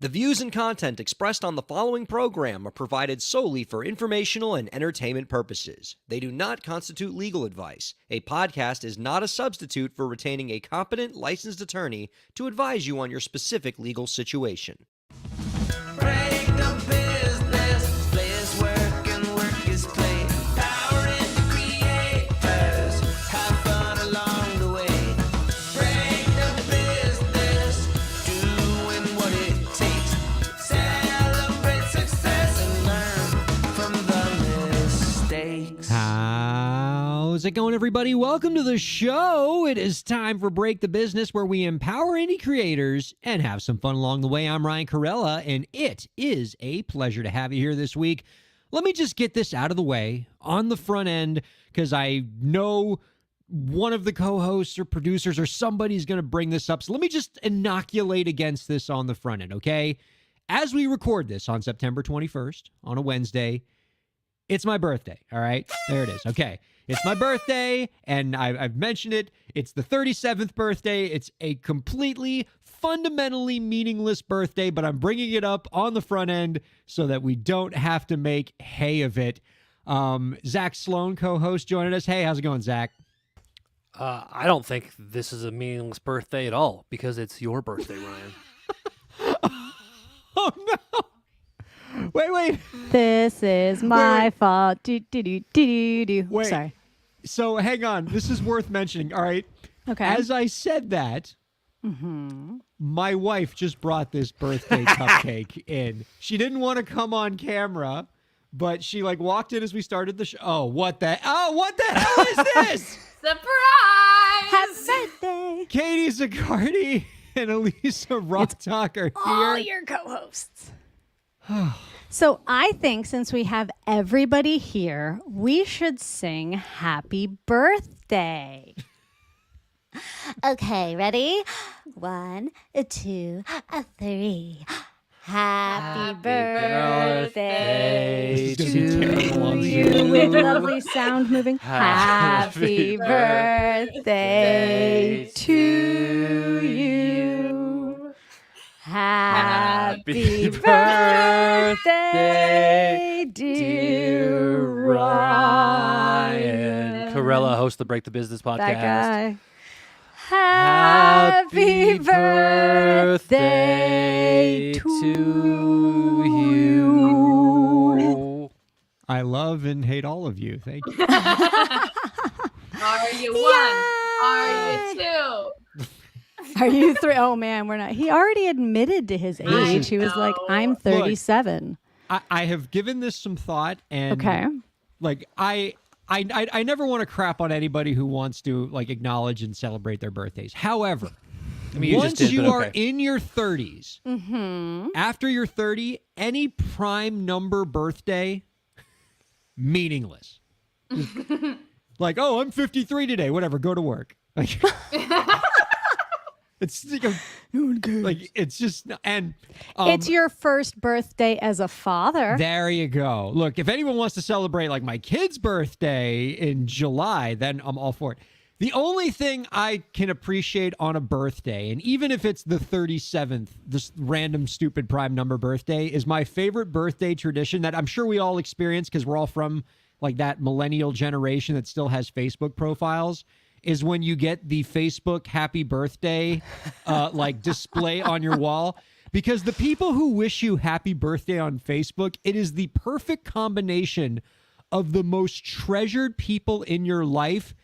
The views and content expressed on the following program are provided solely for informational and entertainment purposes. They do not constitute legal advice. A podcast is not a substitute for retaining a competent, licensed attorney to advise you on your specific legal situation. Break the business, play is work and work is play. Power into creators, have fun along the way. Break the business, doing what it takes. Celebrate success and learn from the mistakes. How's it going, everybody? Welcome to the show. It is time for Break the Business, where we empower indie creators and have some fun along the way. I'm Ryan Kairalla, and it is a pleasure to have you here this week. Let me just get this out of the way on the front end, because I know one of the co-hosts or producers or somebody's going to bring this up. So let me just inoculate against this on the front end, okay? As we record this on September 21st, on a Wednesday, it's my birthday, all right? There it is. Okay. It's my birthday, and I've mentioned it. It's the 37th birthday. It's a completely, fundamentally meaningless birthday, but I'm bringing it up on the front end so that we don't have to make hay of it. Zach Sloan, co-host, joining us. Hey, how's it going, Zach? I don't think this is a meaningless birthday at all because it's your birthday, Ryan. Oh, no. Wait. This is my fault. Do. Wait. Sorry. So hang on. This is worth mentioning. All right. Okay. As I said that, my wife just brought this birthday cupcake in. She didn't want to come on camera, but she walked in as we started the show. Oh, what the hell is this? Surprise! Happy birthday. Katie Zaccardi and Elisa Rocktalk are here. All your co-hosts. So I think since we have everybody here, we should sing happy birthday. Okay, ready? 1, 2, 3. Happy birthday This is gonna be terrible on to you. Zoom. With lovely sound moving. Happy birthday to you. Happy birthday, dear Ryan. Kairalla hosts the Break the Business podcast. That guy. Happy birthday to you. I love and hate all of you. Thank you. Are you one? Are you two? Are you 3? Oh, man, we're not. He already admitted to his age. He was like, I'm 37. I have given this some thought, and Okay. I never want to crap on anybody who wants to acknowledge and celebrate their birthdays. However, I mean, you once just did, you but are okay. in your 30s, after you're 30, any prime number birthday, meaningless. Oh, I'm 53 today. Whatever, go to work. It's it's just, and It's your first birthday as a father. there you go. Look, if anyone wants to celebrate my kid's birthday in July, then I'm all for it. The only thing I can appreciate on a birthday, and even if it's the 37th, this random stupid prime number birthday, is my favorite birthday tradition that I'm sure we all experience because we're all from that millennial generation that still has Facebook profiles, is when you get the Facebook happy birthday display on your wall. Because the people who wish you happy birthday on Facebook, it is the perfect combination of the most treasured people in your life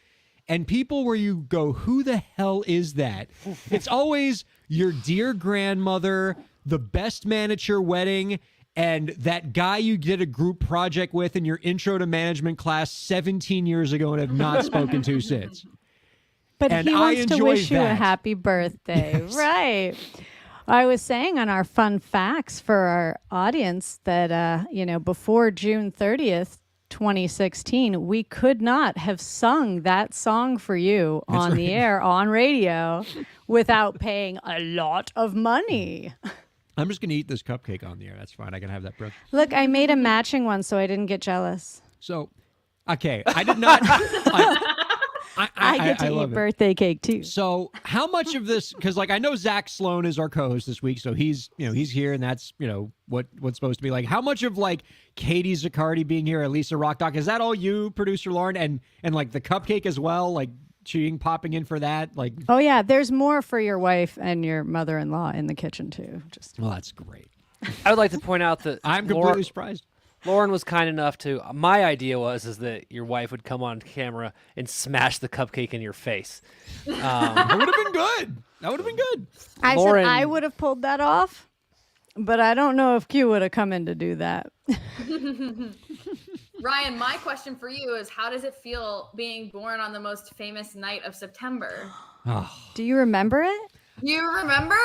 and people where you go, who the hell is that? It's always your dear grandmother, the best man at your wedding, and that guy you did a group project with in your intro to management class 17 years ago and have not spoken to since. But And he I wants to enjoy wish you a that. happy birthday. Yes. Right. I was saying on our fun facts for our audience that, before June 30th, 2016, we could not have sung that song for you on the air, on radio, without paying a lot of money. I'm just going to eat this cupcake on the air. That's fine. I can have that brooch. Look, I made a matching one so I didn't get jealous. So, okay, I did not. I get to love eat it. birthday cake too. So how much of this? Because like I know Zach Sloan is our co-host this week, so he's here, and that's what's supposed to be like. How much of like Katie Zaccardi being here, at Lisa Rock Doc, is that all you, producer Lauren, and like the cupcake as well, like she popping in for that, like? Oh yeah, there's more for your wife and your mother-in-law in the kitchen too. Just Well, that's great. I would like to point out that I'm completely surprised. Lauren was kind enough to. My idea is that your wife would come on camera and smash the cupcake in your face. That would have been good. That would have been good. I Lauren- said I would have pulled that off, but I don't know if Q would have come in to do that. Ryan, my question for you is how does it feel being born on the most famous night of September? Do you remember it? You remember?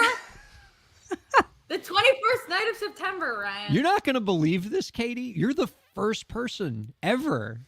The 21st night of September, Ryan. You're not gonna believe this, Katie. You're the first person ever,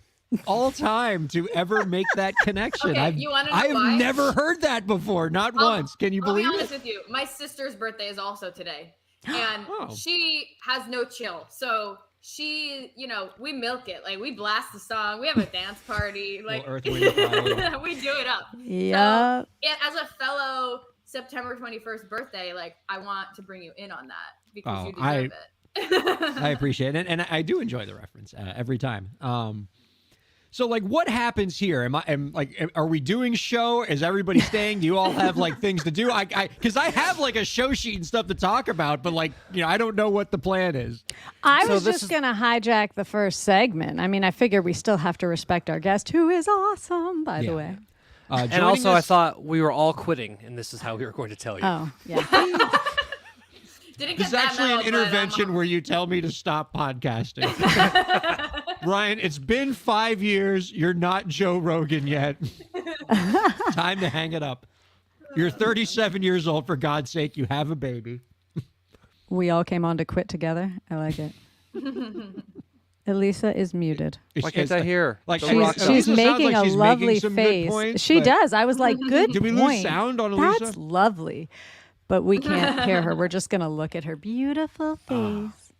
all time, to ever make that connection. Okay, you wanna know I have why? never heard that before, not once. Can you I'll be believe honest it? with you. My sister's birthday is also today. And Oh. she has no chill. So she, we milk it. Like we blast the song. We have a dance party. Like Earth, Wind, Fire. we do it up. Yeah. So, as a fellow September 21st birthday, like I want to bring you in on that because you deserve it. I appreciate it, and I do enjoy the reference every time. So like, what happens here? Are we doing show? Is everybody staying? Do you all have like things to do? Because I have like a show sheet and stuff to talk about, but like, I don't know what the plan is. I So was this just is- going to hijack the first segment. I mean, I figure we still have to respect our guest, who is awesome, by the way. And Joining also, I us- thought we were all quitting, and this is how we were going to tell you. Oh, yeah. Didn't This get is that actually memo, an but I'm intervention where you tell me to stop podcasting. Ryan, it's been 5 years. You're not Joe Rogan yet. Time to hang it up. You're 37 years old, for God's sake. You have a baby. We all came on to quit together. I like it. Elisa is muted. Why can't I hear? Like The she's- rock She's song? Elisa sounds making like a she's lovely making some good face. points, She but- does. I was like, good Did we lose point. sound on Elisa? That's lovely. But we can't hear her. We're just going to look at her beautiful face.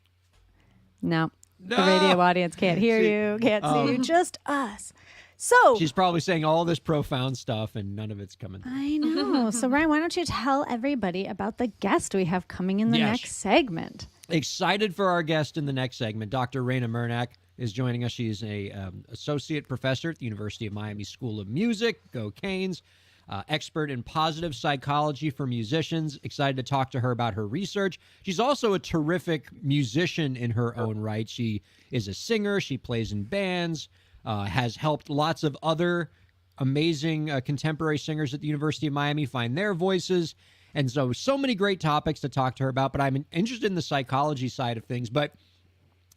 No. The radio audience can't hear you, can't see you, just us. So She's probably saying all this profound stuff, and none of it's coming through. I know. So Ryan, why don't you tell everybody about the guest we have coming in the Yes. next segment? Excited for our guest in the next segment. Dr. Raina Murnak is joining us. She's a associate professor at the University of Miami School of Music. Go Canes. Expert in positive psychology for musicians. Excited to talk to her about her research. She's also a terrific musician in her own right. She is a singer. She plays in bands, has helped lots of other amazing contemporary singers at the University of Miami find their voices. And so many great topics to talk to her about, but I'm interested in the psychology side of things. But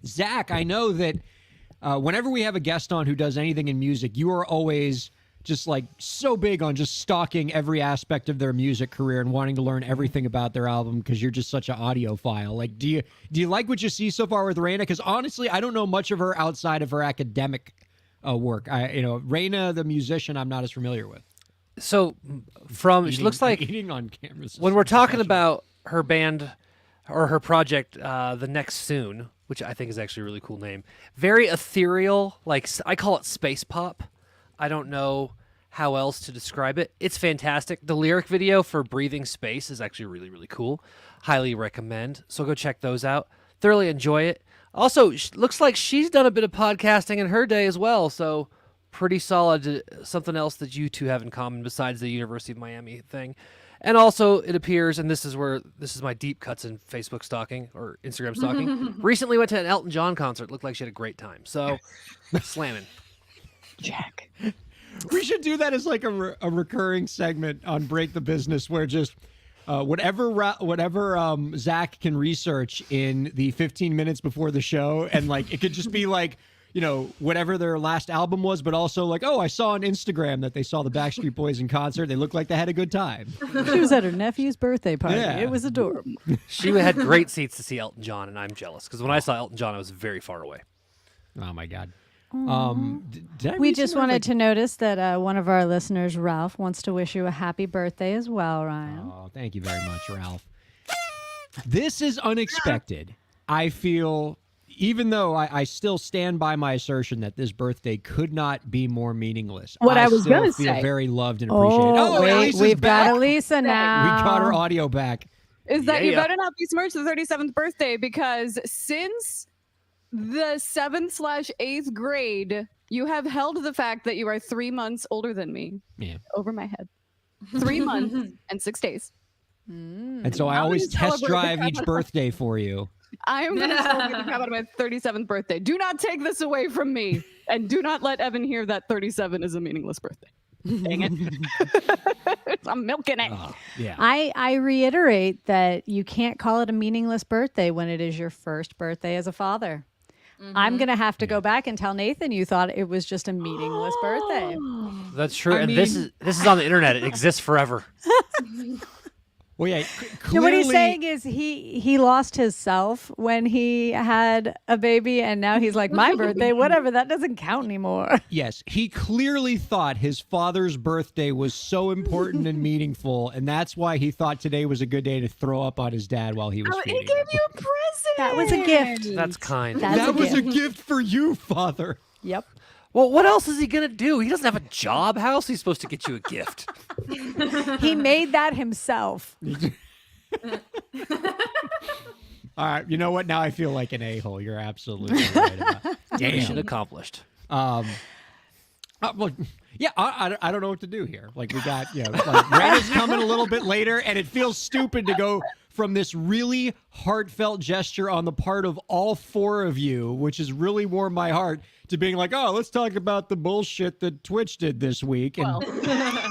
Zach, I know that whenever we have a guest on who does anything in music, you are always just like so big on just stalking every aspect of their music career and wanting to learn everything about their album because you're just such an audiophile. Like, do you like what you see so far with Raina? Because honestly, I don't know much of her outside of her academic work. Raina, the musician, I'm not as familiar with. So, she looks like eating on camera. when we're talking about her band or her project, The Next Soon, which I think is actually a really cool name, very ethereal, like I call it space pop. I don't know how else to describe it. It's fantastic. The lyric video for Breathing Space is actually really, really cool. Highly recommend. So go check those out. Thoroughly enjoy it. Also, looks like she's done a bit of podcasting in her day as well. So pretty solid. Something else that you two have in common besides the University of Miami thing. And also, it appears, and this is my deep cuts in Facebook stalking or Instagram stalking. Recently went to an Elton John concert. Looked like she had a great time. So, slamming. Jack. We should do that as like a recurring segment on Break the Business, where just whatever Zach can research in the 15 minutes before the show, and like it could just be like, whatever their last album was, but also like, oh, I saw on Instagram that they saw the Backstreet Boys in concert. They looked like they had a good time. She was at her nephew's birthday party. Yeah. It was adorable. She had great seats to see Elton John, and I'm jealous because when I saw Elton John, I was very far away. Oh my God. Did I We read just somewhere, wanted to notice that one of our listeners, Ralph, wants to wish you a happy birthday as well, Ryan. Oh, thank you very much, Ralph. This is unexpected. I feel even though I still stand by my assertion that this birthday could not be more meaningless. What I was still gonna feel say. very loved and appreciated. Oh, wait, Elisa's we've back. got Elisa now. We got her audio back. Is that you Yeah. better not be smirched the 37th birthday, because since the 7/8th grade, you have held the fact that you are 3 months older than me Yeah. over my head. 3 months and 6 days. And so I I'm always gonna test celebrate drive the each crap birthday for you. I am going to celebrate the crap out of my 37th birthday. Do not take this away from me, and do not let Evan hear that 37 is a meaningless birthday. Dang it. I'm milking it. Yeah. I reiterate that you can't call it a meaningless birthday when it is your first birthday as a father. I'm going to have to go back and tell Nathan you thought it was just a meaningless birthday. That's true. I And this is on the internet. It exists forever. Well, yeah. No, what he's Clearly, saying is he lost his self when he had a baby, and now he's like, my birthday, whatever, that doesn't count anymore. yes, he clearly thought his father's birthday was so important and meaningful, and that's why he thought today was a good day to throw up on his dad while he was He feeding gave him. you a present. That was a gift. That's kind. That's That was a gift. gift for you, father. Yep. Well, what else is he gonna do? He doesn't have a job. How else is he supposed to get you a gift? He made that himself. All right, you know what? Now I feel like an a-hole. You're absolutely right about Mission Damn. accomplished. Well, yeah, I don't know what to do here. Like, we got, like, Raina's coming a little bit later, and it feels stupid to go from this really heartfelt gesture on the part of all four of you, which has really warmed my heart, to being like, oh, let's talk about the bullshit that Twitch did this week. And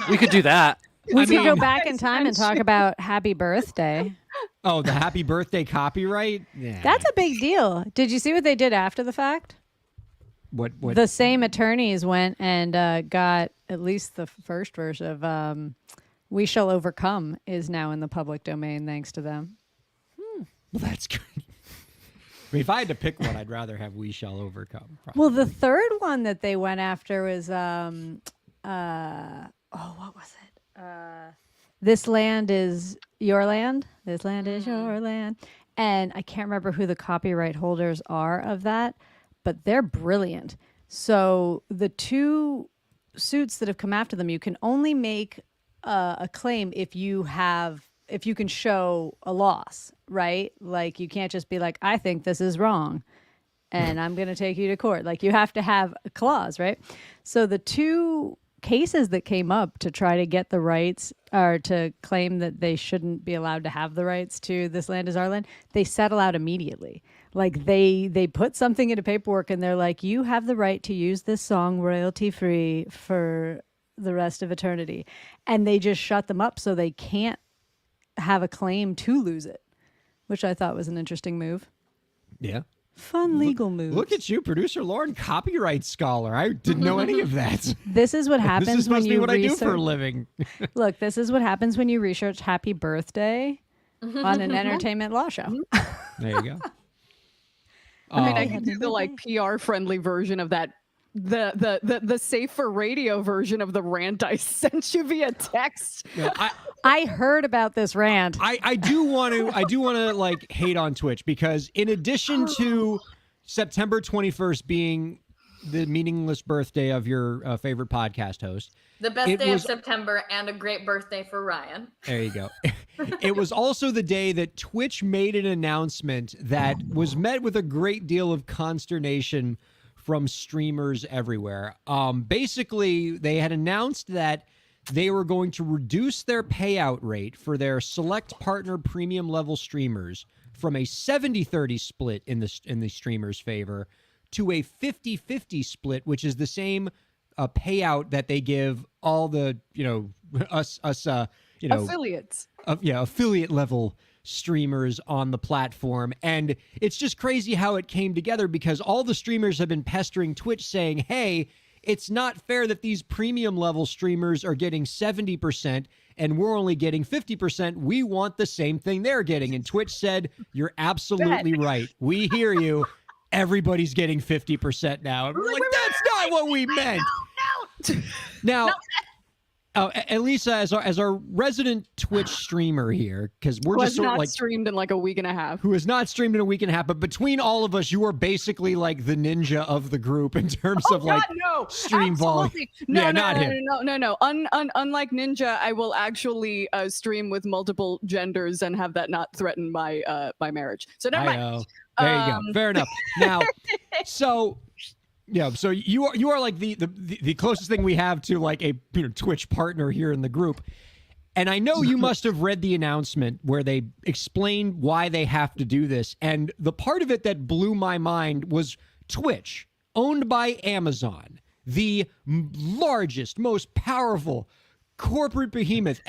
We could do that. We could go mean- back in time and talk about happy birthday. oh, the happy birthday copyright? Yeah. That's a big deal. Did you see what they did after the fact? What? The same attorneys went and got at least the first version of We Shall Overcome is now in the public domain thanks to them. Well, that's good. I mean, if I had to pick one, I'd rather have We Shall Overcome. Probably. Well, the third one that they went after was what was it? This Land Is Your Land. This land is your land. And I can't remember who the copyright holders are of that, but they're brilliant. So the two suits that have come after them, you can only make a claim if you can show a loss, right? Like, you can't just be like, I think this is wrong and I'm going to take you to court. Like, you have to have a clause, right? So the two cases that came up to try to get the rights or to claim that they shouldn't be allowed to have the rights to This Land Is Our Land, they settle out immediately. Like, they put something into paperwork and they're like, you have the right to use this song royalty free for the rest of eternity. And they just shut them up so they can't have a claim to lose it, which I thought was an interesting move. Yeah. Fun legal move. Look at you, producer Lauren, copyright scholar. I didn't know any of that. This is what happens this is when supposed to be you what I do for a research. living. Look, this is what happens when you research happy birthday on an entertainment law show. There you go. I mean, I Um, could do the PR friendly version of that. The safe for radio version of the rant I sent you via text. I heard about this rant. I do want to like hate on Twitch, because in addition to September 21st being the meaningless birthday of your favorite podcast host, The best It day was- of September and a great birthday for Ryan. there you go. It was also the day that Twitch made an announcement that was met with a great deal of consternation from streamers everywhere. Basically, they had announced that they were going to reduce their payout rate for their select partner premium level streamers from a 70-30 split in the streamer's favor to a 50-50 split, which is the same payout that they give all the, us Affiliates. affiliate level streamers on the platform. And it's just crazy how it came together, because all the streamers have been pestering Twitch saying, hey, it's not fair that these premium level streamers are getting 70% and we're only getting 50%. We want the same thing they're getting. And Twitch said, you're absolutely right. We hear you. Everybody's getting 50% now. And we're like, that's not what we meant. No. Now, Elisa, as our resident Twitch streamer here, because we're Who just has sort of not like streamed in like a week and a half. who has not streamed in a week and a half, but between all of us, you are basically like the ninja of the group in terms of like no, stream volume. absolutely. No, Yeah, no, not no, him. no. Unlike Ninja, I will actually stream with multiple genders and have that not threaten my my marriage. So never mind. There you go. Fair enough. Now, so you are like the closest thing we have to like a Twitch partner here in the group. And I know you must have read the announcement where they explained why they have to do this. And the part of it that blew my mind was Twitch, owned by Amazon, the largest, most powerful corporate behemoth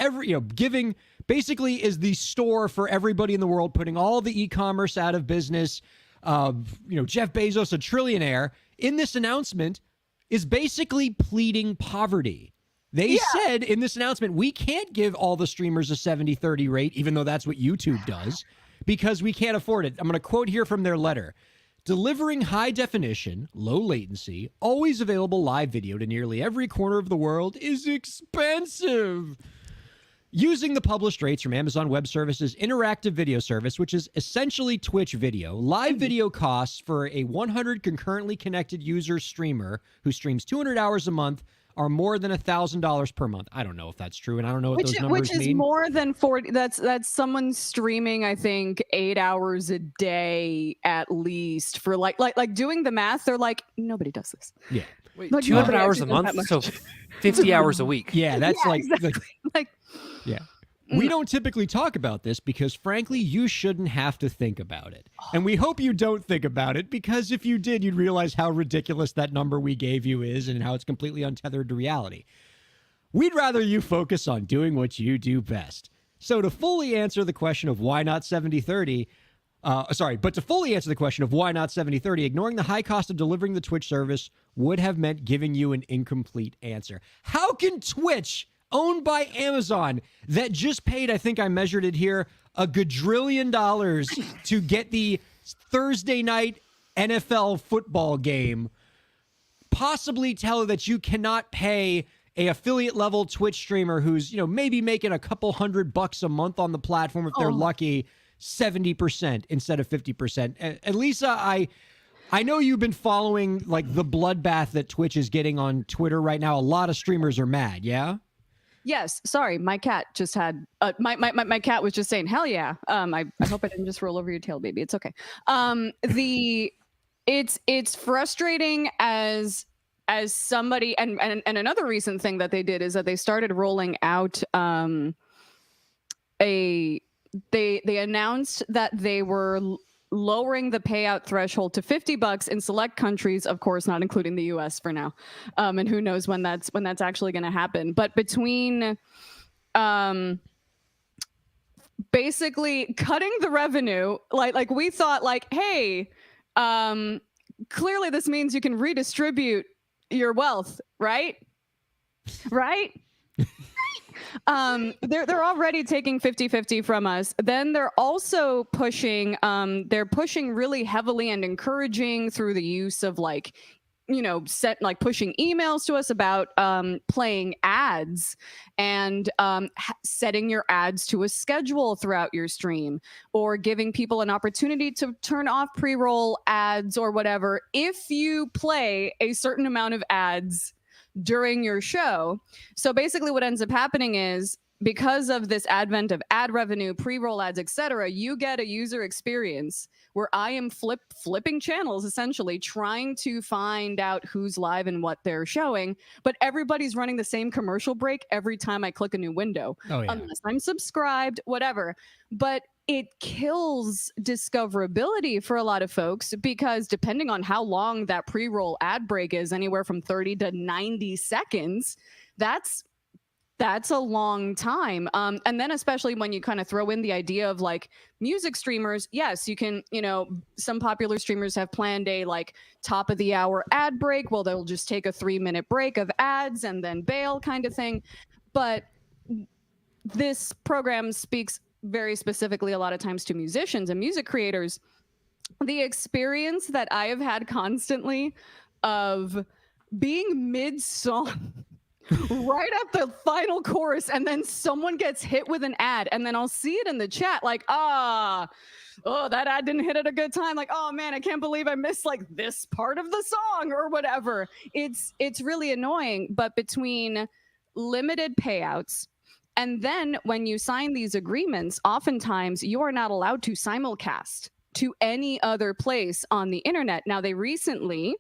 giving basically is the store for everybody in the world, putting all the e-commerce out of business. Jeff Bezos, a trillionaire, in this announcement is basically pleading poverty. They said in this announcement, we can't give all the streamers a 70-30 rate, even though that's what YouTube does, because we can't afford it. I'm going to quote here from their letter. Delivering high definition, low latency, always available live video to nearly every corner of the world is expensive. Using the published rates from Amazon Web Services interactive video service, which is essentially Twitch video, live video costs for a 100 concurrently connected user streamer who streams 200 hours a month are more than $1,000 per month. I don't know if that's true, and I don't know what those numbers which is mean. more than 40. That's someone streaming, I think, 8 hours a day at least for like doing the math. They're like, nobody does this. Yeah. Wait, Like, 200 nobody hours a actually does that month, much. so 50 hours a week. Yeah, that's Yeah, like, exactly. Like, yeah. We don't typically talk about this because, frankly, you shouldn't have to think about it. And we hope you don't think about it because if you did, you'd realize how ridiculous that number we gave you is and how it's completely untethered to reality. We'd rather you focus on doing what you do best. So to fully answer the question of why not 70-30, but to fully answer the question of why not 70-30, ignoring the high cost of delivering the Twitch service would have meant giving you an incomplete answer. How can Twitch, owned by Amazon, that just paid, I think I measured it here, $1 gajillion to get the Thursday night NFL football game, possibly tell that you cannot pay a affiliate level Twitch streamer who's, maybe making a couple $100 a month on the platform if they're lucky, 70% instead of 50%. And Lisa, I know you've been following like the bloodbath that Twitch is getting on Twitter right now. A lot of streamers are mad, yeah? Yes. sorry, my cat just had my cat was just saying, hell yeah. I hope I didn't just roll over your tail, baby. It's okay. It's frustrating as somebody, and another recent thing that they did is that they started rolling out they announced that they were lowering the payout threshold to $50 in select countries, of course, not including the US for now. And who knows when that's actually going to happen. But between basically cutting the revenue, like we thought like, hey, clearly this means you can redistribute your wealth, right? Right? They're already taking 50-50 from us. Then they're also pushing really heavily and encouraging through the use of pushing emails to us about playing ads and setting your ads to a schedule throughout your stream, or giving people an opportunity to turn off pre-roll ads or whatever if you play a certain amount of ads during your show. So basically what ends up happening is, because of this advent of ad revenue, pre-roll ads, etc., you get a user experience where I am flipping channels, essentially trying to find out who's live and what they're showing, but everybody's running the same commercial break every time I click a new window, unless I'm subscribed, whatever. But it kills discoverability for a lot of folks, because depending on how long that pre-roll ad break is, anywhere from 30 to 90 seconds, that's a long time. And then especially when you kind of throw in the idea of like music streamers, yes, you can, some popular streamers have planned a like top of the hour ad break. Well, they'll just take a 3-minute break of ads and then bail kind of thing. But this program speaks very specifically a lot of times to musicians and music creators. The experience that I have had constantly of being mid-song right at the final chorus, and then someone gets hit with an ad, and then I'll see it in the chat like, oh, that ad didn't hit at a good time. Like, oh man, I can't believe I missed like this part of the song or whatever. It's really annoying. But between limited payouts, and then when you sign these agreements, oftentimes you are not allowed to simulcast to any other place on the internet. Now, they recently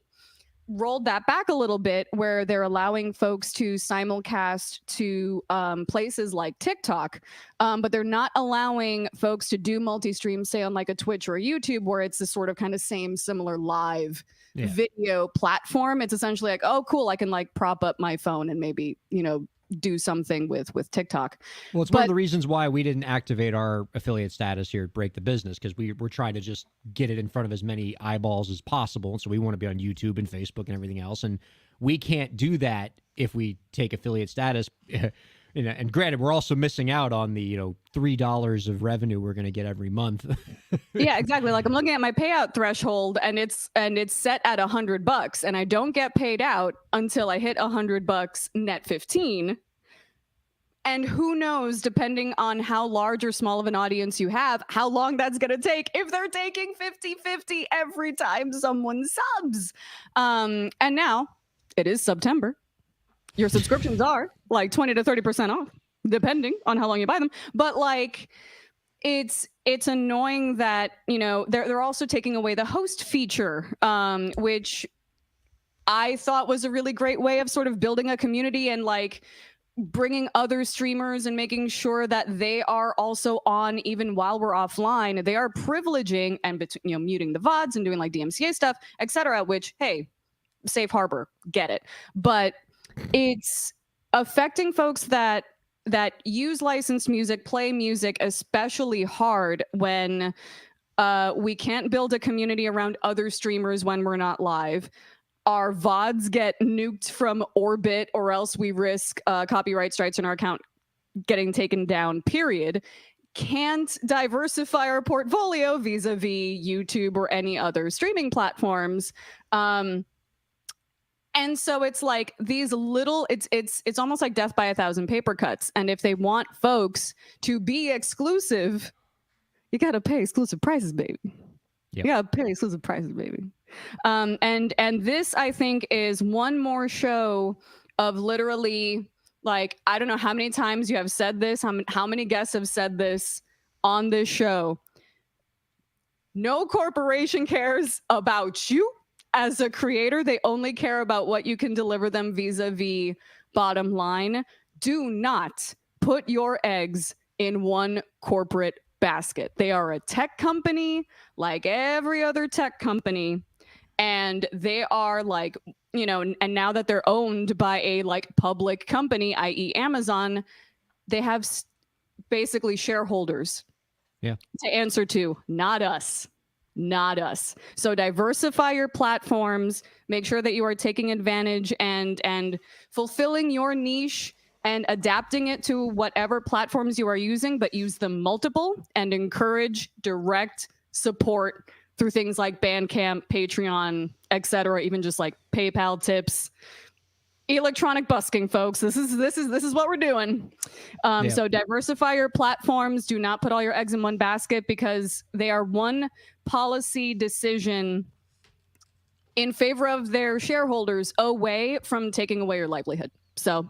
rolled that back a little bit where they're allowing folks to simulcast to places like TikTok, but they're not allowing folks to do multi-stream, say on like a Twitch or a YouTube, where it's the sort of kind of same similar live video platform. It's essentially like, oh, cool, I can like prop up my phone and maybe, do something with TikTok. Well, it's one of the reasons why we didn't activate our affiliate status here at Break the Business, because we're trying to just get it in front of as many eyeballs as possible. So we want to be on YouTube and Facebook and everything else. And we can't do that if we take affiliate status. And granted, we're also missing out on the, $3 of revenue we're going to get every month. Yeah, exactly. Like I'm looking at my payout threshold and it's set at $100, and I don't get paid out until I hit $100 net 15. And who knows, depending on how large or small of an audience you have, how long that's going to take if they're taking 50-50 every time someone subs. And now it is September. Your subscriptions are like 20 to 30% off, depending on how long you buy them. But like, it's annoying that, they're also taking away the host feature, which I thought was a really great way of sort of building a community and like bringing other streamers and making sure that they are also on even while we're offline. They are privileging and muting the VODs and doing like DMCA stuff, etc. Which, hey, safe harbor, get it. But it's affecting folks that use licensed music, play music, especially hard when we can't build a community around other streamers when we're not live. Our VODs get nuked from orbit, or else we risk copyright strikes on our account getting taken down, period. Can't diversify our portfolio vis-a-vis YouTube or any other streaming platforms. And so it's like these little, it's almost like death by 1,000 paper cuts. And if they want folks to be exclusive, you got to pay exclusive prices, baby. Yep. You got to pay exclusive prices, baby. And this, I think, is one more show of literally, like, I don't know how many times you have said this, how many guests have said this on this show. No corporation cares about you as a creator. They only care about what you can deliver them vis-a-vis bottom line. Do not put your eggs in one corporate basket. They are a tech company like every other tech company. And they are like, and now that they're owned by a like public company, i.e. Amazon, they have basically shareholders to answer to, not us. Not us. So diversify your platforms, make sure that you are taking advantage and fulfilling your niche and adapting it to whatever platforms you are using, but use them multiple and encourage direct support through things like Bandcamp, Patreon, etc., even just like PayPal tips. Electronic busking, folks. This is what we're doing. So diversify your platforms. Do not put all your eggs in one basket, because they are one policy decision in favor of their shareholders away from taking away your livelihood. So,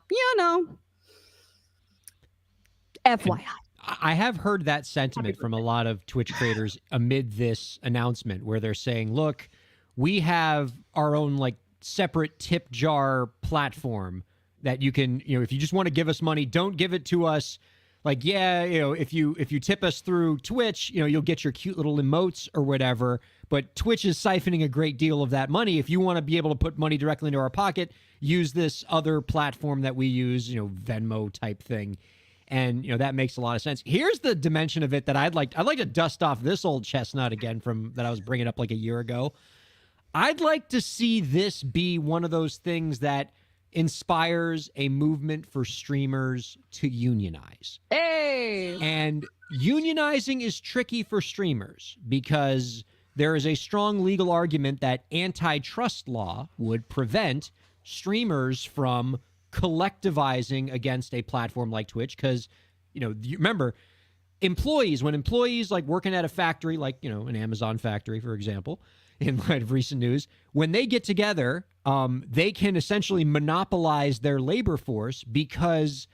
FYI. I have heard that sentiment from a lot of Twitch creators amid this announcement, where they're saying, look, we have our own like separate tip jar platform that you can, if you just want to give us money, don't give it to us. Like, if you tip us through Twitch, you'll get your cute little emotes or whatever. But Twitch is siphoning a great deal of that money. If you want to be able to put money directly into our pocket, use this other platform that we use, Venmo type thing. And, that makes a lot of sense. Here's the dimension of it that I'd like to dust off this old chestnut again from that I was bringing up like a year ago. I'd like to see this be one of those things that inspires a movement for streamers to unionize. Hey! And unionizing is tricky for streamers because there is a strong legal argument that antitrust law would prevent streamers from collectivizing against a platform like Twitch because, you remember, when employees like working at a factory, like, an Amazon factory, for example, in light of recent news, when they get together, they can essentially monopolize their labor force because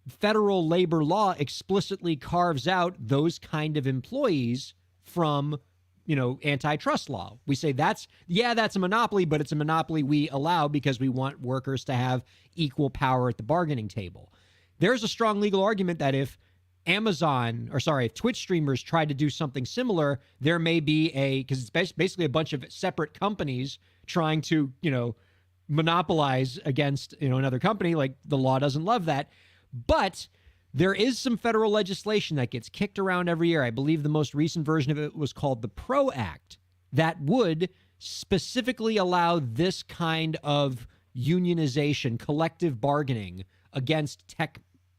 federal labor law explicitly carves out those kind of employees from, antitrust law. We say that's a monopoly, but it's a monopoly we allow because we want workers to have equal power at the bargaining table. There's a strong legal argument that if Twitch streamers tried to do something similar, there may be because it's basically a bunch of separate companies trying to, monopolize against, another company. Like, the law doesn't love that. But there is some federal legislation that gets kicked around every year. I believe the most recent version of it was called the PRO Act that would specifically allow this kind of unionization, collective bargaining against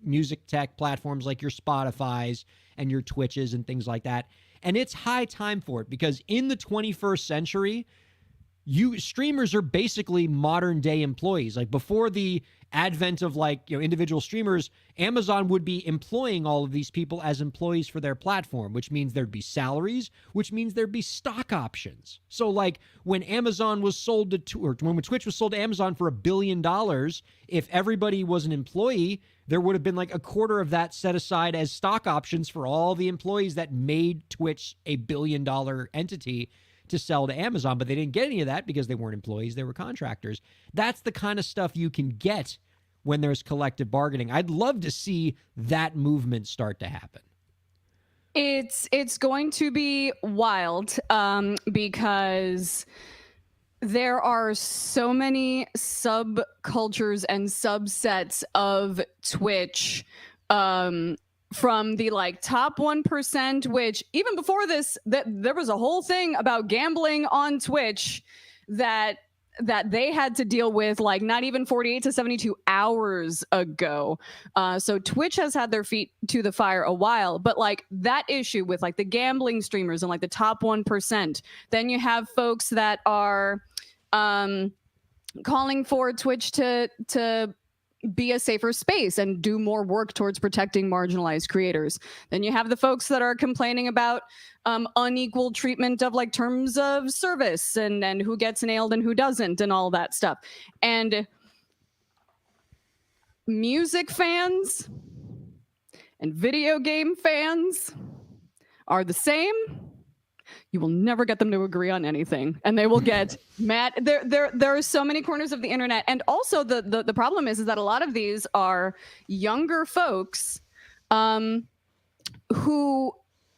music tech platforms like your Spotify's and your Twitches and things like that. And it's high time for it because in the 21st century, streamers are basically modern day employees. Like, before the advent of individual streamers, Amazon would be employing all of these people as employees for their platform, which means there'd be salaries, which means there'd be stock options. So when Amazon was sold when Twitch was sold to Amazon for $1 billion, if everybody was an employee, there would have been a quarter of that set aside as stock options for all the employees that made Twitch a $1 billion entity to sell to Amazon, but they didn't get any of that because they weren't employees, they were contractors. That's the kind of stuff you can get when there's collective bargaining. I'd love to see that movement start to happen. It's going to be wild because there are so many subcultures and subsets of Twitch from the top 1%, which even before this, there was a whole thing about gambling on Twitch that they had to deal with not even 48 to 72 hours ago. So Twitch has had their feet to the fire a while, but that issue with the gambling streamers and the top 1%, then you have folks that are calling for Twitch to be a safer space and do more work towards protecting marginalized creators. Then you have the folks that are complaining about unequal treatment of terms of service and who gets nailed and who doesn't and all that stuff. And music fans and video game fans are the same. You will never get them to agree on anything, and they will get mad. There are so many corners of the internet, and also the problem is that a lot of these are younger folks, who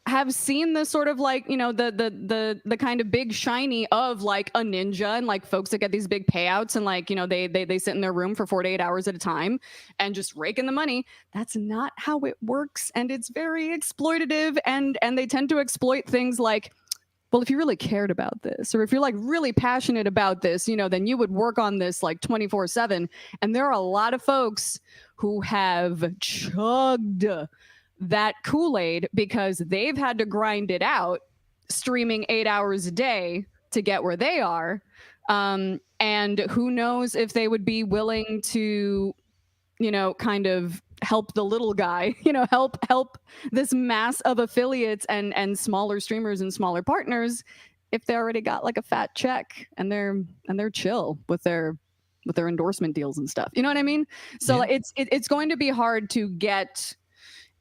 have seen the sort of the kind of big shiny of a ninja and folks that get these big payouts and they sit in their room for 48 hours at a time and just rake in the money. That's not how it works, and it's very exploitative, and they tend to exploit things well, if you really cared about this, or if you're really passionate about this, then you would work on this 24/7. And there are a lot of folks who have chugged that Kool-Aid because they've had to grind it out, streaming 8 hours a day to get where they are. And who knows if they would be willing to, kind of help the little guy, help this mass of affiliates and smaller streamers and smaller partners if they already got a fat check and they're chill with their endorsement deals and stuff. You know what I mean? So yeah. It's going to be hard to get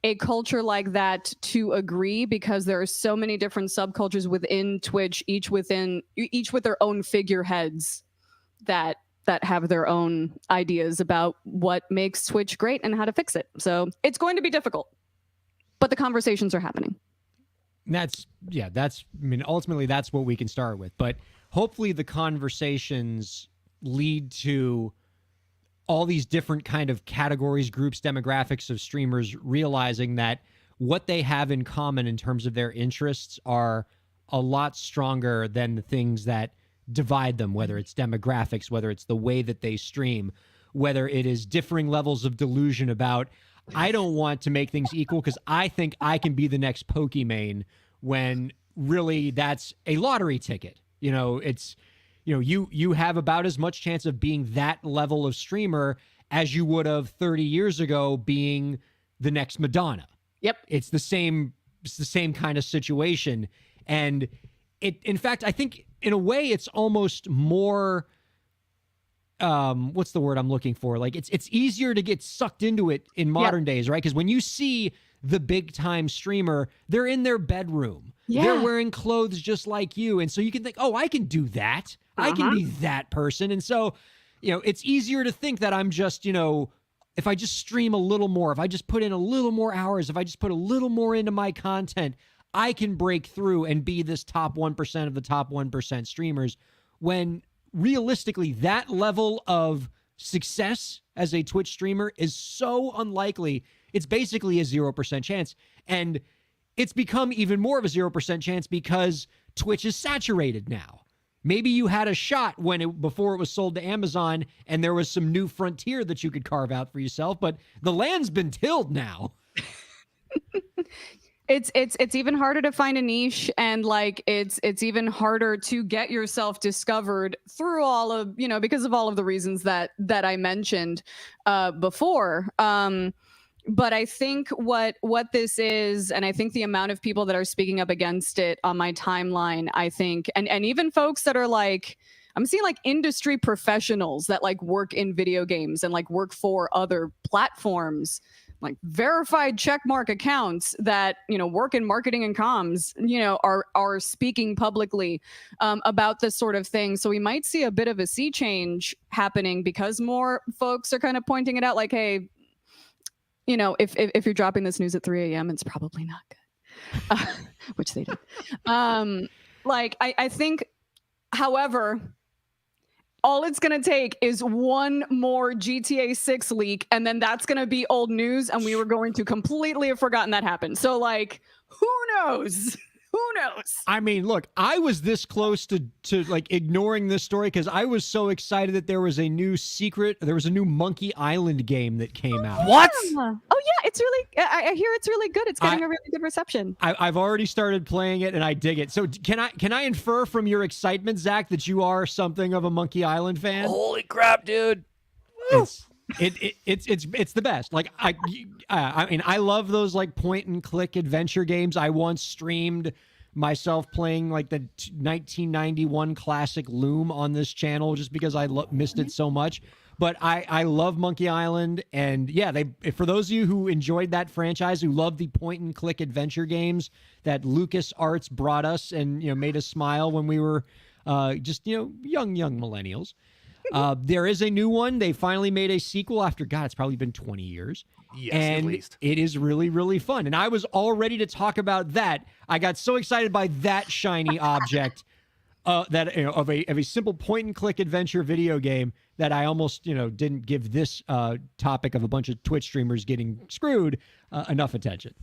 a culture like that to agree because there are so many different subcultures within Twitch, each with their own figureheads that have their own ideas about what makes Twitch great and how to fix it. So it's going to be difficult, but the conversations are happening. Ultimately that's what we can start with, but hopefully the conversations lead to all these different kind of categories, groups, demographics of streamers realizing that what they have in common in terms of their interests are a lot stronger than the things that divide them, whether it's demographics, whether it's the way that they stream, whether it is differing levels of delusion about, I don't want to make things equal because I think I can be the next Pokimane, when really that's a lottery ticket. You have about as much chance of being that level of streamer as you would have 30 years ago being the next Madonna. Yep. It's the same kind of situation. And in fact, I think in a way it's almost more, what's the word I'm looking for? Like it's easier to get sucked into it in modern days, right? Because when you see the big time streamer, they're in their bedroom. Yeah. They're wearing clothes just like you. And so you can think, oh, I can do that. I can be that person. And so, it's easier to think that I'm just, if I just stream a little more, if I just put in a little more hours, if I just put a little more into my content, I can break through and be this top 1% of the top 1% streamers, when realistically that level of success as a Twitch streamer is so unlikely. It's basically a 0% chance. And it's become even more of a 0% chance because Twitch is saturated now. Maybe you had a shot before it was sold to Amazon and there was some new frontier that you could carve out for yourself, but the land's been tilled now. It's even harder to find a niche, and like it's even harder to get yourself discovered through all of, because of all of the reasons that I mentioned before. But I think what this is, and I think the amount of people that are speaking up against it on my timeline, I think, and even folks that are like, I'm seeing like industry professionals that like work in video games and like work for other platforms, like verified checkmark accounts that, work in marketing and comms, are speaking publicly about this sort of thing. So we might see a bit of a sea change happening because more folks are kind of pointing it out like, hey, if you're dropping this news at 3 a.m., it's probably not good, which they did. I think, however, all it's going to take is one more GTA 6 leak, and then that's going to be old news, and we were going to completely have forgotten that happened. So, who knows? Who knows? I mean, look, I was this close to ignoring this story because I was so excited that there was a new Monkey Island game that came out. What? Oh yeah, it's really. I hear it's really good. It's getting a really good reception. I've already started playing it and I dig it. So can I infer from your excitement, Zach, that you are something of a Monkey Island fan? Holy crap, dude! It's the best. Like I mean, I love those like point and click adventure games. I once streamed myself playing like the 1991 classic Loom on this channel just because I missed it so much. But I love Monkey Island, and yeah, for those of you who enjoyed that franchise, who love the point and click adventure games that LucasArts brought us and made us smile when we were just young millennials. There is a new one. They finally made a sequel after, it's probably been 20 years. Yes, and at least. It is really, really fun. And I was all ready to talk about that. I got so excited by that shiny object of a simple point and click adventure video game that I almost, didn't give this topic of a bunch of Twitch streamers getting screwed enough attention.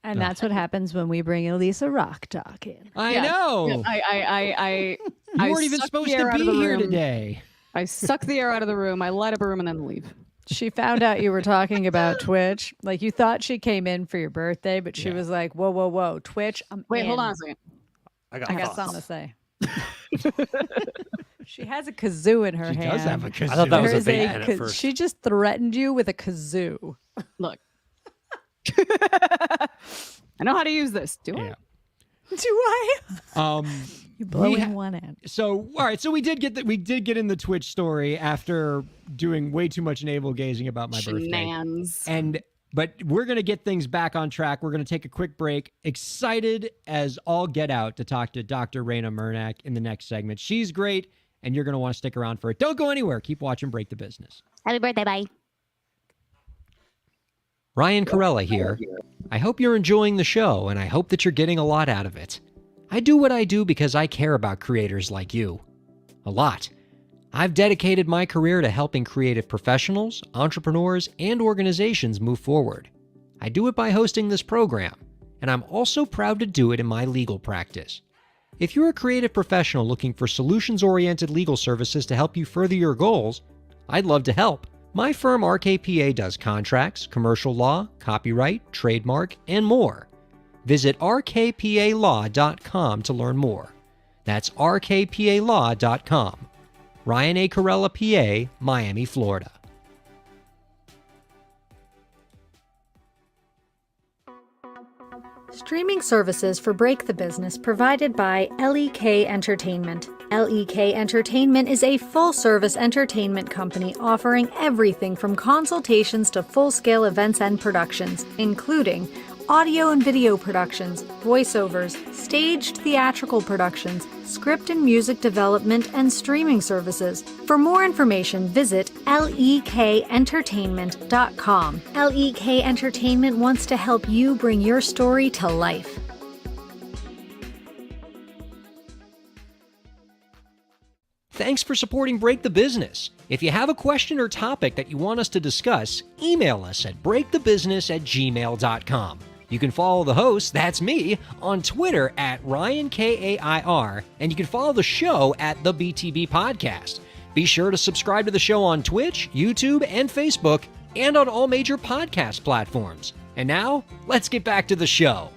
And that's what happens when we bring Elisa Rock Talk in. I know. Yeah, You weren't even supposed to be here today. I suck the air out of the room. I light up a room and then leave. She found out you were talking about Twitch. Like, you thought she came in for your birthday, but she was like, whoa, Twitch, Wait, in. hold on a second. I I got thoughts. something to say. She has a kazoo in her She hand. does have a kazoo. I thought that was There a is vape pen at first. She just threatened you with a kazoo. Look. I know how to use this. Do I? Yeah. Do I? You blowing one end. So, all right. So we did get in the Twitch story after doing way too much navel gazing about my birthday. Shenanigans. But we're going to get things back on track. We're going to take a quick break. Excited as all get out to talk to Dr. Raina Murnak in the next segment. She's great, and you're going to want to stick around for it. Don't go anywhere. Keep watching Break the Business. Happy birthday, bye. Ryan Kairalla here. I hope you're enjoying the show, and I hope that you're getting a lot out of it. I do what I do because I care about creators like you. A lot. I've dedicated my career to helping creative professionals, entrepreneurs, and organizations move forward. I do it by hosting this program, and I'm also proud to do it in my legal practice. If you're a creative professional looking for solutions-oriented legal services to help you further your goals, I'd love to help. My firm RKPA does contracts, commercial law, copyright, trademark, and more. Visit rkpalaw.com to learn more. That's rkpalaw.com. Ryan A. Kairalla, PA, Miami, Florida. Streaming services for Break the Business provided by LEK Entertainment. LEK Entertainment is a full-service entertainment company offering everything from consultations to full-scale events and productions, including audio and video productions, voiceovers, staged theatrical productions, script and music development, and streaming services. For more information, visit lekentertainment.com. LEK Entertainment wants to help you bring your story to life. Thanks for supporting Break the Business. If you have a question or topic that you want us to discuss, email us at breakthebusiness@gmail.com. You can follow the host, that's me, on Twitter at Ryan Kair, and you can follow the show at the BTB Podcast. Be sure to subscribe to the show on Twitch, YouTube, and Facebook, and on all major podcast platforms. And now, let's get back to the show.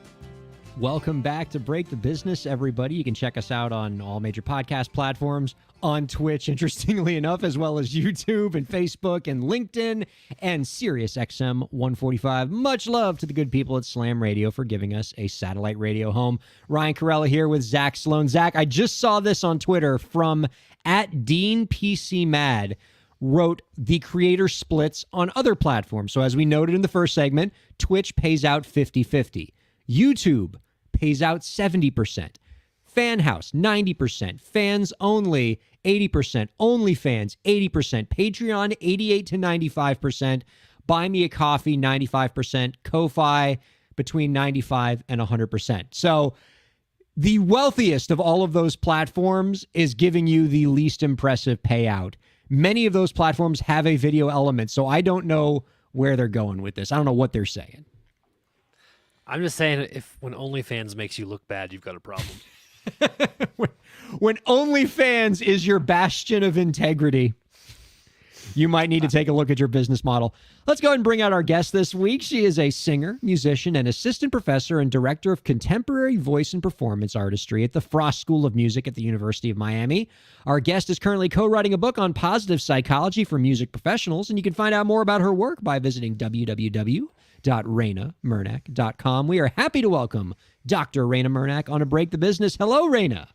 Welcome back to Break the Business, everybody. You can check us out on all major podcast platforms, on Twitch, interestingly enough, as well as YouTube and Facebook and LinkedIn and Sirius XM 145. Much love to the good people at Slam Radio for giving us a satellite radio home. Ryan Kairalla here with Zach Sloan. Zach, I just saw this on Twitter from @DeanPCMad. Wrote the creator splits on other platforms. So as we noted in the first segment, Twitch pays out 50-50. YouTube pays out 70%. Fan House, 90%. Fans Only, 80%. OnlyFans, 80%. Patreon, 88 to 95%. Buy Me a Coffee, 95%. Ko-Fi, between 95 and 100%. So the wealthiest of all of those platforms is giving you the least impressive payout. Many of those platforms have a video element, so I don't know where they're going with this. I don't know what they're saying. I'm just saying, if when OnlyFans makes you look bad, you've got a problem. when OnlyFans is your bastion of integrity, you might need to take a look at your business model. Let's go ahead and bring out our guest this week. She is a singer, musician, and assistant professor and director of contemporary voice and performance artistry at the Frost School of Music at the University of Miami. Our guest is currently co-writing a book on positive psychology for music professionals, and you can find out more about her work by visiting www.rainamurnak.com. We are happy to welcome Dr. Raina Murnak on A Break the Business. Hello, Raina.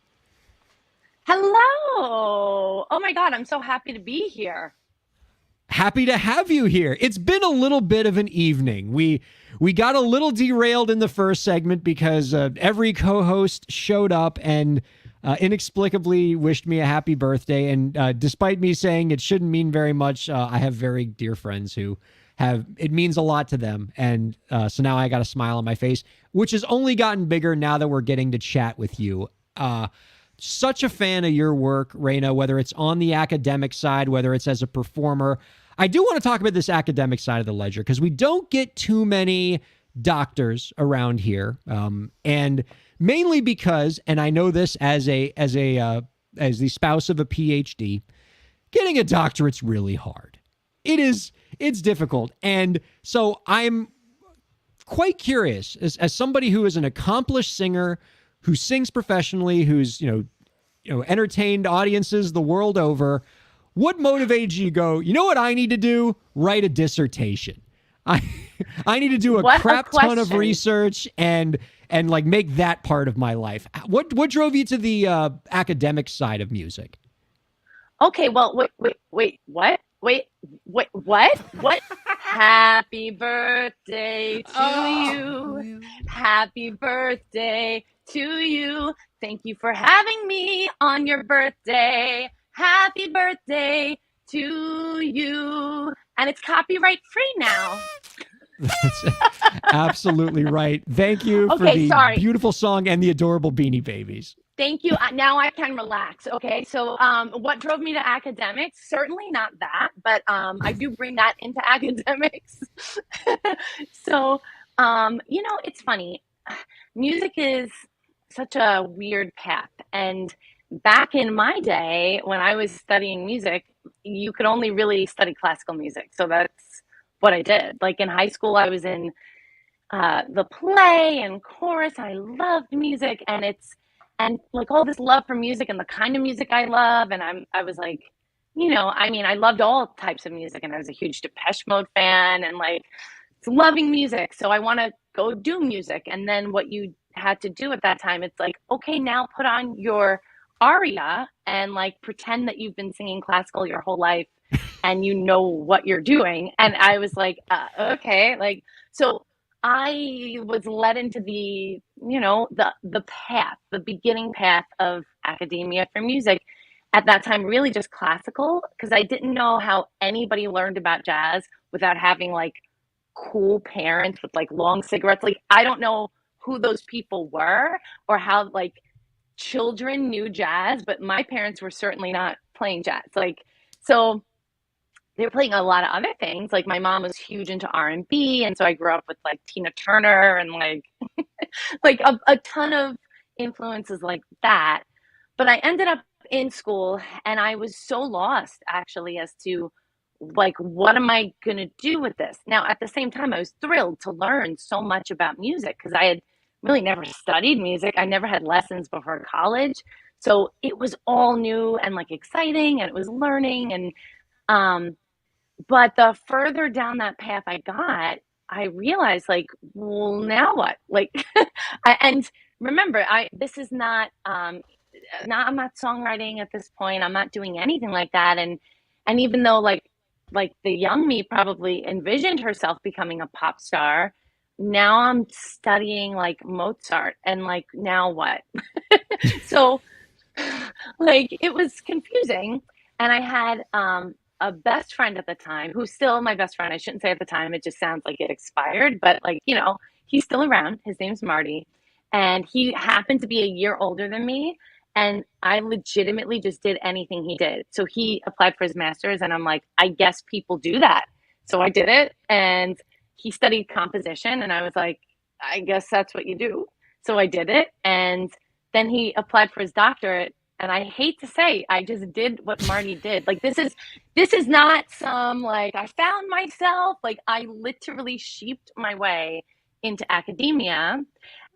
Hello. Oh my God, I'm so happy to be here. Happy to have you here. It's been a little bit of an evening. We got a little derailed in the first segment because every co-host showed up and inexplicably wished me a happy birthday. And despite me saying it shouldn't mean very much, I have very dear friends who it means a lot to them. And so now I got a smile on my face, which has only gotten bigger now that we're getting to chat with you. Such a fan of your work, Raina, whether it's on the academic side, whether it's as a performer. I do want to talk about this academic side of the ledger because we don't get too many doctors around here. And mainly because, and I know this as the spouse of a PhD, getting a doctorate's really hard. It's difficult. And so I'm quite curious as somebody who is an accomplished singer, who sings professionally, who's, entertained audiences the world over. What motivated you to go, you know what I need to do? Write a dissertation. I need to do a crap ton of research and like make that part of my life. What drove you to the academic side of music? Okay, well, wait, what? Wait, what? Happy birthday to you. Happy birthday to you. Thank you for having me on your birthday. Happy birthday to you. And it's copyright free now. That's absolutely right. Thank you for the beautiful song and the adorable Beanie Babies. Thank you. Now I can relax. Okay. So what drove me to academics? Certainly not that, but I do bring that into academics. So, it's funny. Music is such a weird path. And back in my day, when I was studying music, you could only really study classical music. So that's what I did. Like in high school, I was in the play and chorus. I loved music, and like all this love for music and the kind of music I love. And I was like, I mean, I loved all types of music, and I was a huge Depeche Mode fan and like loving music. So I want to go do music. And then what you had to do at that time, it's like, okay, now put on your aria and like pretend that you've been singing classical your whole life and you know what you're doing. And I was like, okay, like, so I was led into the path, the beginning path of academia for music. At that time, really just classical, because I didn't know how anybody learned about jazz without having like cool parents with like long cigarettes. Like, I don't know who those people were or how like children knew jazz, but my parents were certainly not playing jazz. Like, so they were playing a lot of other things. Like my mom was huge into R&B, and so I grew up with like Tina Turner and like like a ton of influences like that. But I ended up in school and I was so lost actually as to like, what am I going to do with this? Now, at the same time, I was thrilled to learn so much about music because I had really never studied music. I never had lessons before college. So it was all new and like exciting and it was learning. Um, but the further down that path I got, I realized like, well, now what? Like, and remember, this is not I'm not songwriting at this point. I'm not doing anything like that. And even though like the young me probably envisioned herself becoming a pop star, now I'm studying like Mozart and like now what? So like it was confusing. And I had a best friend at the time who's still my best friend. I shouldn't say at the time, it just sounds like it expired, but like, he's still around. His name's Marty. And he happened to be a year older than me. And I legitimately just did anything he did. So he applied for his master's, and I'm like, I guess people do that. So I did it. And he studied composition. And I was like, I guess that's what you do. So I did it. And then he applied for his doctorate. And I hate to say, I just did what Marty did. Like, this is not some, like, I found myself. Like, I literally sheeped my way into academia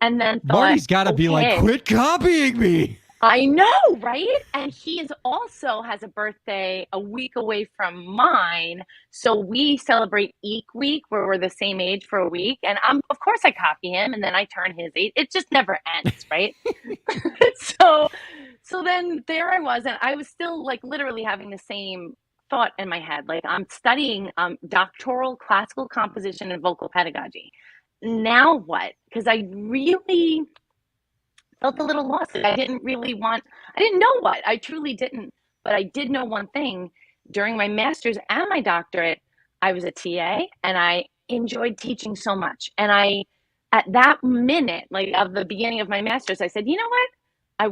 and then thought, Marty's got to be like, okay, quit copying me. I know, right? And he is also has a birthday a week away from mine. So we celebrate Eek Week where we're the same age for a week. And of course I copy him and then I turn his age. It just never ends, right? So then there I was, and I was still like literally having the same thought in my head. Like, I'm studying doctoral classical composition and vocal pedagogy. Now what? Because I really felt a little lost. I didn't know what. I truly didn't. But I did know one thing. During my master's and my doctorate, I was a TA and I enjoyed teaching so much. And at that minute, like of the beginning of my master's, I said, you know what? I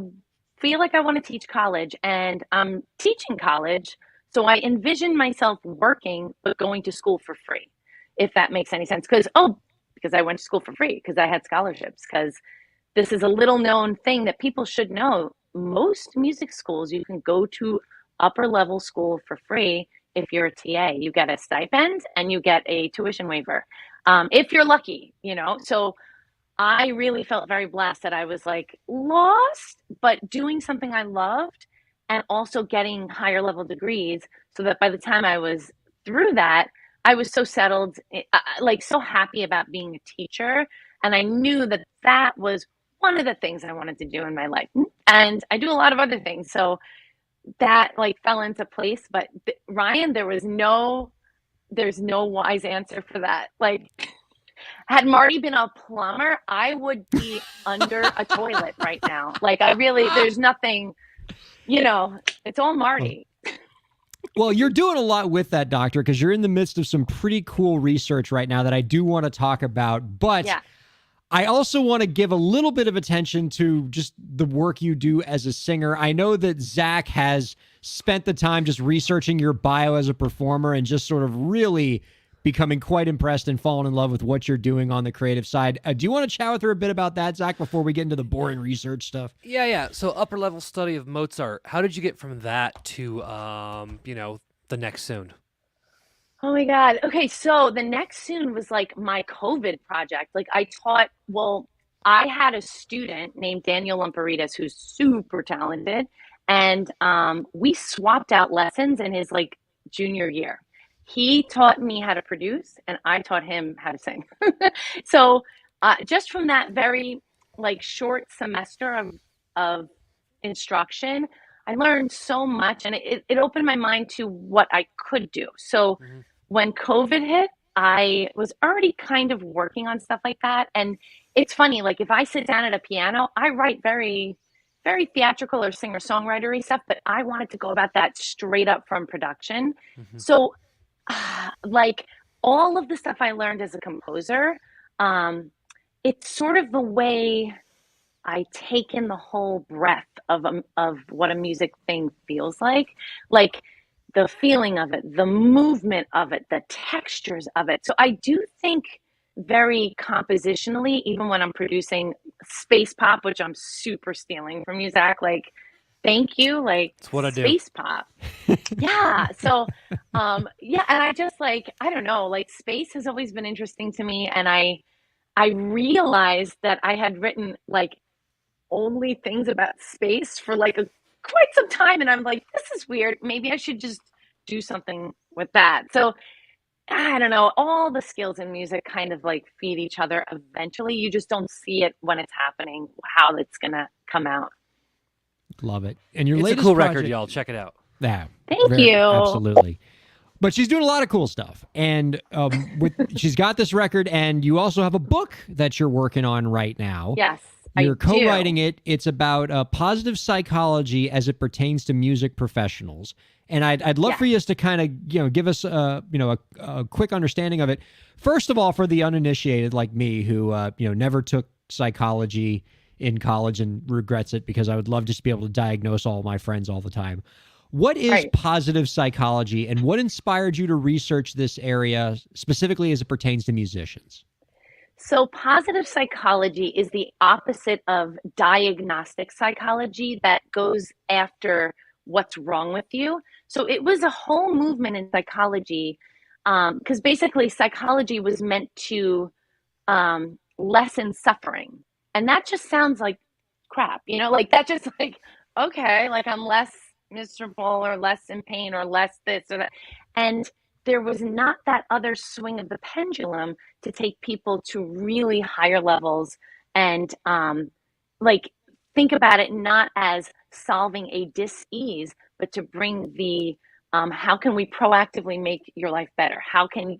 feel like I want to teach college and I'm teaching college. So I envisioned myself working, but going to school for free, if that makes any sense. Because I went to school for free, because I had scholarships, because this is a little known thing that people should know. Most music schools, you can go to upper level school for free if you're a TA. You get a stipend and you get a tuition waiver, if you're lucky, So I really felt very blessed that I was like lost, but doing something I loved and also getting higher level degrees, so that by the time I was through that, I was so settled, like so happy about being a teacher. And I knew that that was one of the things I wanted to do in my life. And I do a lot of other things. So that like fell into place. But Ryan, there's no wise answer for that. Like, had Marty been a plumber, I would be under a toilet right now. Like, there's nothing, it's all Marty. Well, you're doing a lot with that, doctor, because you're in the midst of some pretty cool research right now that I do want to talk about. But yeah. I also want to give a little bit of attention to just the work you do as a singer. I know that Zach has spent the time just researching your bio as a performer and just sort of really becoming quite impressed and falling in love with what you're doing on the creative side. Do you want to chat with her a bit about that, Zach, before we get into the boring research stuff? Yeah. So upper level study of Mozart. How did you get from that to, the next soon? Oh my God. Okay. So the next soon was like my COVID project. Like I had a student named Daniel Lumperitas who's super talented. And we swapped out lessons in his like junior year. He taught me how to produce, and I taught him how to sing. So just from that very like short semester of instruction, I learned so much, and it opened my mind to what I could do. So when COVID hit, I was already kind of working on stuff like that. And it's funny, like if I sit down at a piano, I write very, very theatrical or singer-songwritery stuff, but I wanted to go about that straight up from production. So like all of the stuff I learned as a composer, it's sort of the way I take in the whole breadth of what a music thing feels like the feeling of it, the movement of it, the textures of it. So I do think very compositionally, even when I'm producing space pop, which I'm super stealing from you, Zach, like, thank you, like That's what I do. space pop. Yeah. So, yeah. And I just like, I don't know, like space has always been interesting to me. And I realized that I had written like only things about space for like quite some time, and I'm like, this is weird, maybe I should just do something with that. So I don't know, all the skills in music kind of like feed each other eventually. You just don't see it when it's happening, how it's gonna come out. Love it. And your It's a latest cool project, record, y'all. Check it out. Yeah, Thank you. Absolutely. But she's doing a lot of cool stuff, and she's got this record, and you also have a book that you're working on right now. Yes, You're I co-writing do. it. It's about positive psychology as it pertains to music professionals. And I'd love for you to kind of give us a quick understanding of it. First of all, for the uninitiated like me, who never took psychology in college and regrets it, because I would love just to be able to diagnose all my friends all the time. What is positive psychology, and what inspired you to research this area specifically as it pertains to musicians? So positive psychology is the opposite of diagnostic psychology that goes after what's wrong with you. So it was a whole movement in psychology, because basically psychology was meant to lessen suffering. And that just sounds like crap, like that just like, okay, like I'm less miserable or less in pain or less this or that. And there was not that other swing of the pendulum to take people to really higher levels and like think about it not as solving a dis-ease, but to bring the how can we proactively make your life better? How can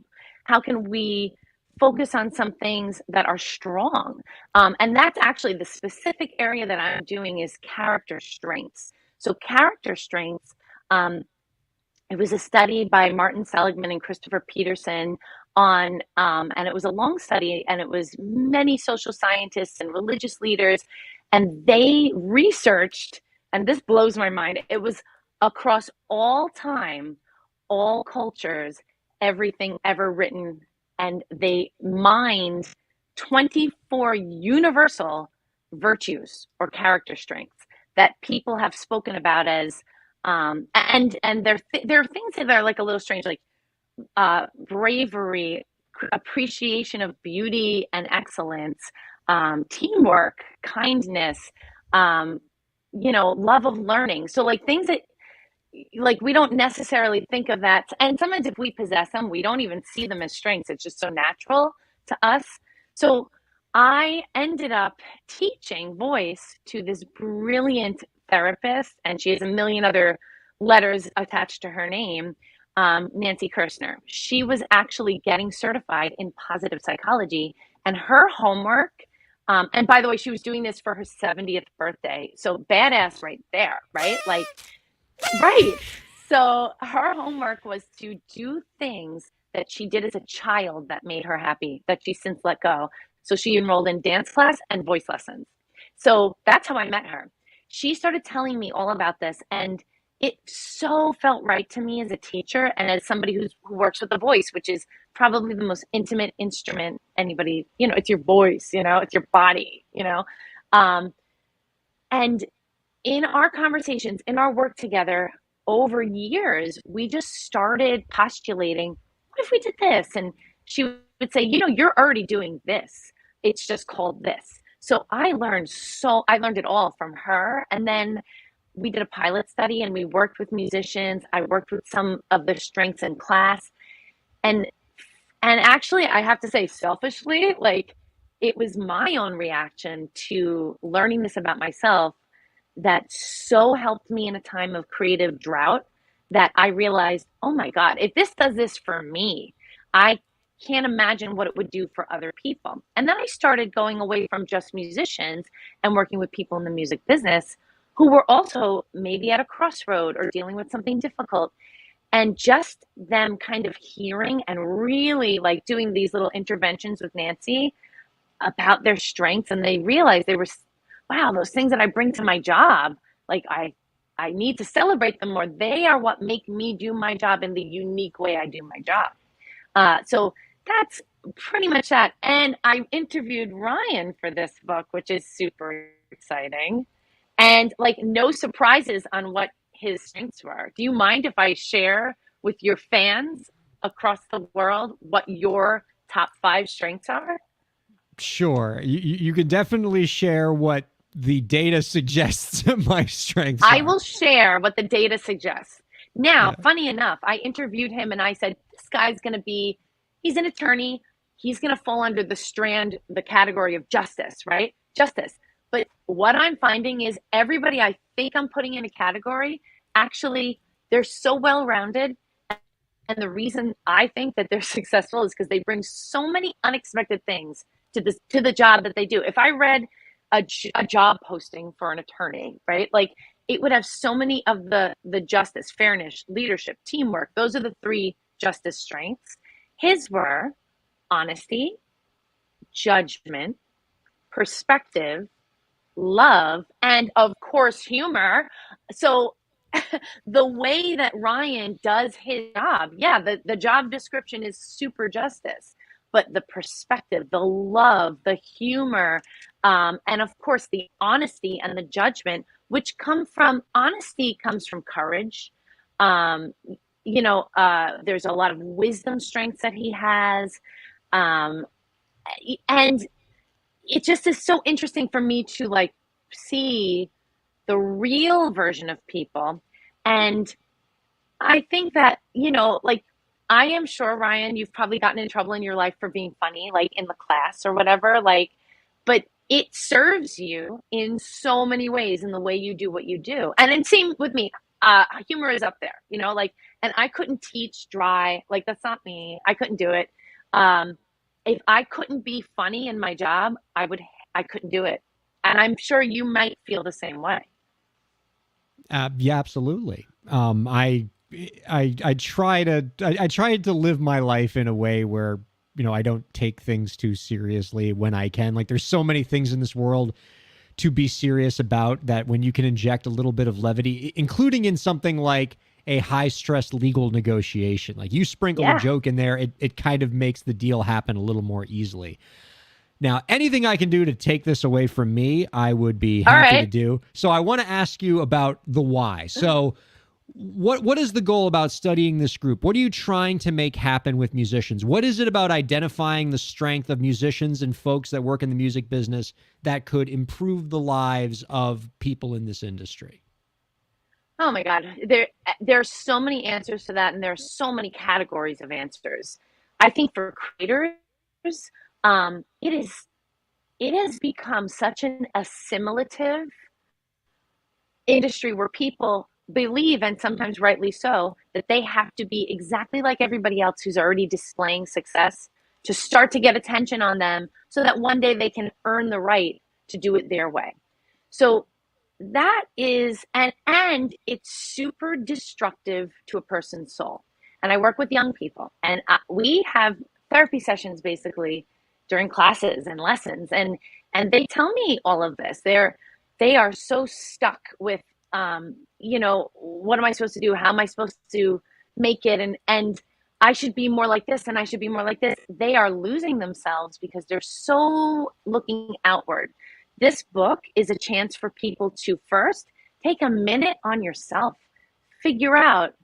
we focus on some things that are strong? And that's actually the specific area that I'm doing is character strengths. So character strengths, it was a study by Martin Seligman and Christopher Peterson on, and it was a long study, and it was many social scientists and religious leaders, and they researched, and this blows my mind, it was across all time, all cultures, everything ever written, and they mined 24 universal virtues or character strengths that people have spoken about as and there are things that are like a little strange, like bravery, appreciation of beauty and excellence, teamwork, kindness, love of learning. So like things that like we don't necessarily think of that, and sometimes if we possess them, we don't even see them as strengths. It's just so natural to us. So I ended up teaching voice to this brilliant therapist, and she has a million other letters attached to her name, Nancy Kirshner. She was actually getting certified in positive psychology, and her homework, and by the way, she was doing this for her 70th birthday. So badass right there, right? Like, right. So her homework was to do things that she did as a child that made her happy, that she since let go. So she enrolled in dance class and voice lessons. So that's how I met her. She started telling me all about this, and it so felt right to me as a teacher and as somebody who works with the voice, which is probably the most intimate instrument anybody, it's your voice, it's your body, and in our conversations, in our work together over years, we just started postulating, what if we did this? And she would say, you're already doing this. It's just called this. So I learned it all from her. And then we did a pilot study and we worked with musicians. I worked with some of their strengths in class. And actually, I have to say, selfishly, like, it was my own reaction to learning this about myself that so helped me in a time of creative drought, that I realized, oh my God, if this does this for me, I can't imagine what it would do for other people. And then I started going away from just musicians and working with people in the music business who were also maybe at a crossroad or dealing with something difficult. And just them kind of hearing and really like doing these little interventions with Nancy about their strengths, and they realized they were, wow, those things that I bring to my job, like I need to celebrate them more. They are what make me do my job in the unique way I do my job. So that's pretty much that. And I interviewed Ryan for this book, which is super exciting, and like no surprises on what his strengths were. Do you mind if I share with your fans across the world what your top 5 strengths are? Sure. You could definitely share what the data suggests my strengths I are. will share what the data suggests. Now, funny enough, I interviewed him and I said, this guy's going to be, he's an attorney. He's going to fall under the category of justice, right? Justice. But what I'm finding is everybody I think I'm putting in a category, actually, they're so well-rounded. And the reason I think that they're successful is because they bring so many unexpected things to the job that they do. If I read a job posting for an attorney, right? Like it would have so many of the justice, fairness, leadership, teamwork. Those are the 3 justice strengths. His were honesty, judgment, perspective, love, and of course, humor. So the way that Ryan does his job, yeah, the job description is super justice, but the perspective, the love, the humor, and of course the honesty and the judgment, which honesty comes from courage. There's a lot of wisdom strengths that he has. And it just is so interesting for me to like see the real version of people. And I think that, like, I am sure, Ryan, you've probably gotten in trouble in your life for being funny, like in the class or whatever, like, but it serves you in so many ways in the way you do what you do. And then same with me, humor is up there, like, and I couldn't teach dry, like, that's not me. I couldn't do it. If I couldn't be funny in my job, I couldn't do it. And I'm sure you might feel the same way. Yeah, absolutely. I try to live my life in a way where, I don't take things too seriously when I can. Like there's so many things in this world to be serious about that when you can inject a little bit of levity, including in something like a high stress legal negotiation, like you sprinkle a joke in there, it kind of makes the deal happen a little more easily. Now, anything I can do to take this away from me, I would be happy to do. So I want to ask you about the why. So what is the goal about studying this group? What are you trying to make happen with musicians? What is it about identifying the strength of musicians and folks that work in the music business that could improve the lives of people in this industry? Oh my God. There are so many answers to that, and there are so many categories of answers. I think for creators, it has become such an assimilative industry where people believe, and sometimes rightly so, that they have to be exactly like everybody else who's already displaying success to start to get attention on them so that one day they can earn the right to do it their way. So that is, and it's super destructive to a person's soul. And I work with young people, and we have therapy sessions basically during classes and lessons, and they tell me all of this. They are so stuck with what am I supposed to do? How am I supposed to make it? And I should be more like this, and I should be more like this. They are losing themselves because they're so looking outward. This book is a chance for people to first take a minute on yourself, figure out,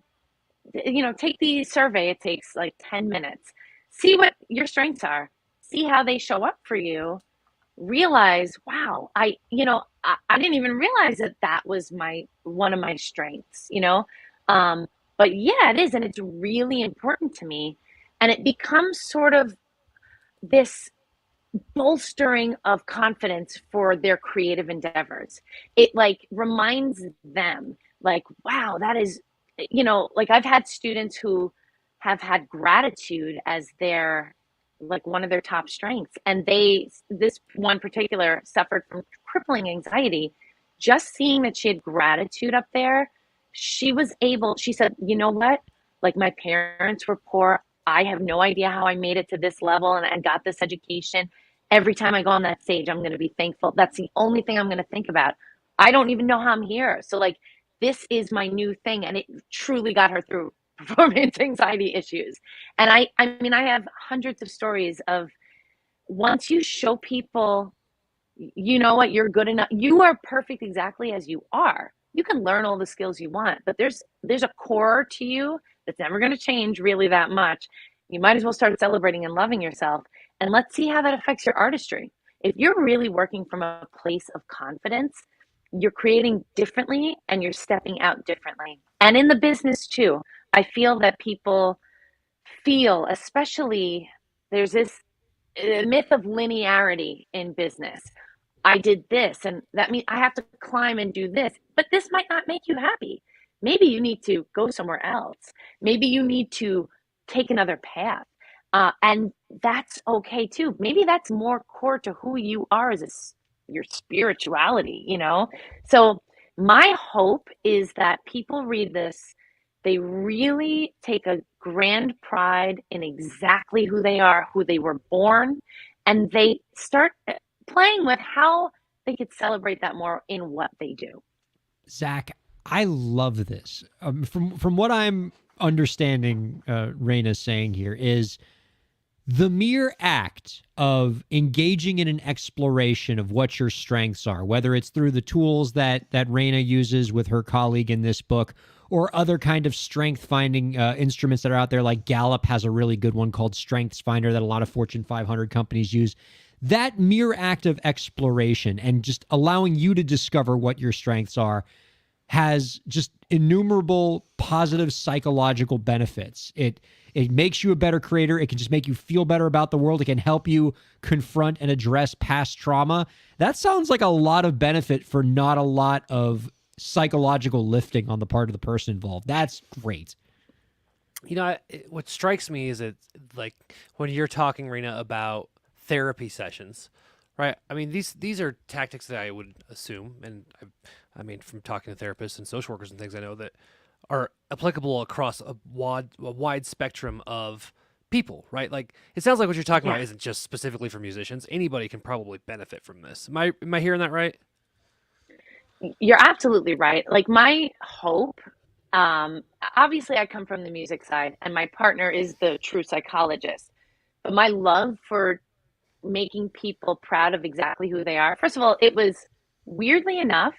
take the survey. It takes like 10 minutes. See what your strengths are. See how they show up for you. realize, wow, I didn't even realize that that was one of my strengths, but yeah, it is. And it's really important to me. And it becomes sort of this bolstering of confidence for their creative endeavors. It like reminds them, like, wow, that is, like I've had students who have had gratitude as their, like, one of their top strengths. And this one particular suffered from crippling anxiety. Just seeing that she had gratitude up there, she said, you know what? Like, my parents were poor. I have no idea how I made it to this level and I got this education. Every time I go on that stage, I'm going to be thankful. That's the only thing I'm going to think about. I don't even know how I'm here. So, like, this is my new thing. And it truly got her through performance anxiety issues. And I mean, I have hundreds of stories of, once you show people, you know what, you're good enough, you are perfect exactly as you are. You can learn all the skills you want, but there's a core to you that's never going to change really that much. You might as well start celebrating and loving yourself, and let's see how that affects your artistry. If you're really working from a place of confidence, you're creating differently and you're stepping out differently. And in the business too, I feel that people feel, especially, there's this myth of linearity in business. I did this, and that means I have to climb and do this, but this might not make you happy. Maybe you need to go somewhere else. Maybe you need to take another path. And that's okay too. Maybe that's more core to who you are as your spirituality, So my hope is that people read this, they really take a grand pride in exactly who they are, who they were born, and they start playing with how they could celebrate that more in what they do. Zach, I love this. From what I'm understanding, Raina's saying here is the mere act of engaging in an exploration of what your strengths are, whether it's through the tools that Raina uses with her colleague in this book, or other kind of strength finding instruments that are out there, like Gallup has a really good one called Strengths Finder that a lot of Fortune 500 companies use. That mere act of exploration and just allowing you to discover what your strengths are has just innumerable positive psychological benefits. It makes you a better creator. It can just make you feel better about the world. It can help you confront and address past trauma. That sounds like a lot of benefit for not a lot of psychological lifting on the part of the person involved. That's great. What strikes me is it's like when you're talking, Raina, about therapy sessions, right? I mean, these are tactics that I would assume, and I mean, from talking to therapists and social workers and things, I know that are applicable across a wide spectrum of people, right? Like, it sounds like what you're talking about isn't just specifically for musicians. Anybody can probably benefit from this. Am I hearing that right? You're absolutely right. Like, my hope, obviously I come from the music side and my partner is the true psychologist, but my love for making people proud of exactly who they are. First of all, it was, weirdly enough,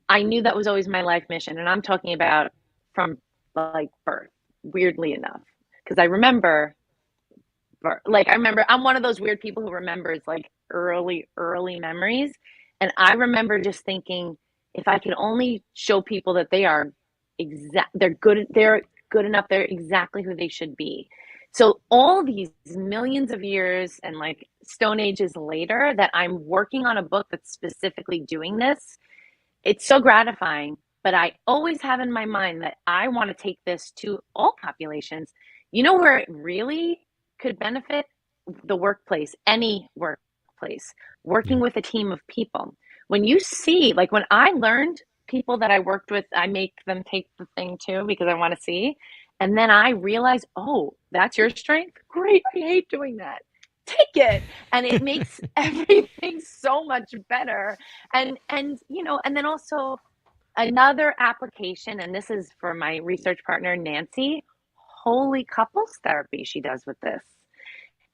I knew that was always my life mission. And I'm talking about from like birth, weirdly enough, because I remember I'm one of those weird people who remembers like early memories. And I remember just thinking, if I could only show people that they're good enough, they're exactly who they should be. So all these millions of years and like stone ages later that I'm working on a book that's specifically doing this, it's so gratifying. But I always have in my mind that I want to take this to all populations. You know where it really could benefit? The workplace, any workplace, working with a team of people. When you see, like when I learned people that I worked with, I make them take the thing too because I want to see. And then I realize, oh, that's your strength? Great. I hate doing that. Take it. And it makes everything so much better. And and then also another application, and this is for my research partner, Nancy, holy couples therapy she does with this.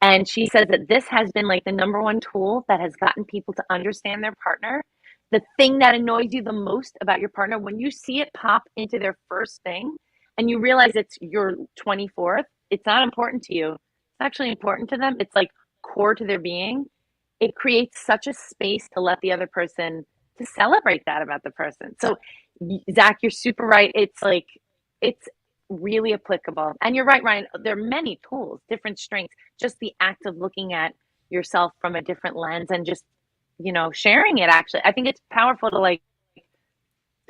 And she says that this has been like the number one tool that has gotten people to understand their partner. The thing that annoys you the most about your partner, when you see it pop into their first thing and you realize it's your 24th, it's not important to you. It's actually important to them. It's like core to their being. it creates such a space to let the other person, to celebrate that about the person. So Zach, you're super right. It's like, it's really applicable. And you're right, Ryan, there are many tools, different strengths, just the act of looking at yourself from a different lens and just, sharing it. Actually, I think it's powerful to like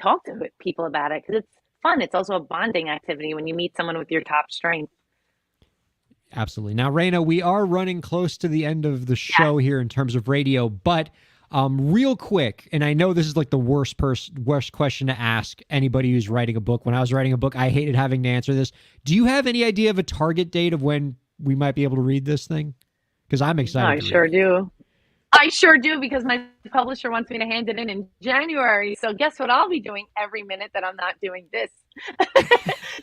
talk to people about it, because it's fun. It's also a bonding activity when you meet someone with your top strength. Absolutely. Now, Raina, we are running close to the end of the show here in terms of radio, but real quick, and I know this is like the worst question to ask anybody who's writing a book. When I was writing a book, I hated having to answer this. Do you have any idea of a target date of when we might be able to read this thing? Because I'm excited. I sure do. I sure do, because my publisher wants me to hand it in January. So guess what I'll be doing every minute that I'm not doing this.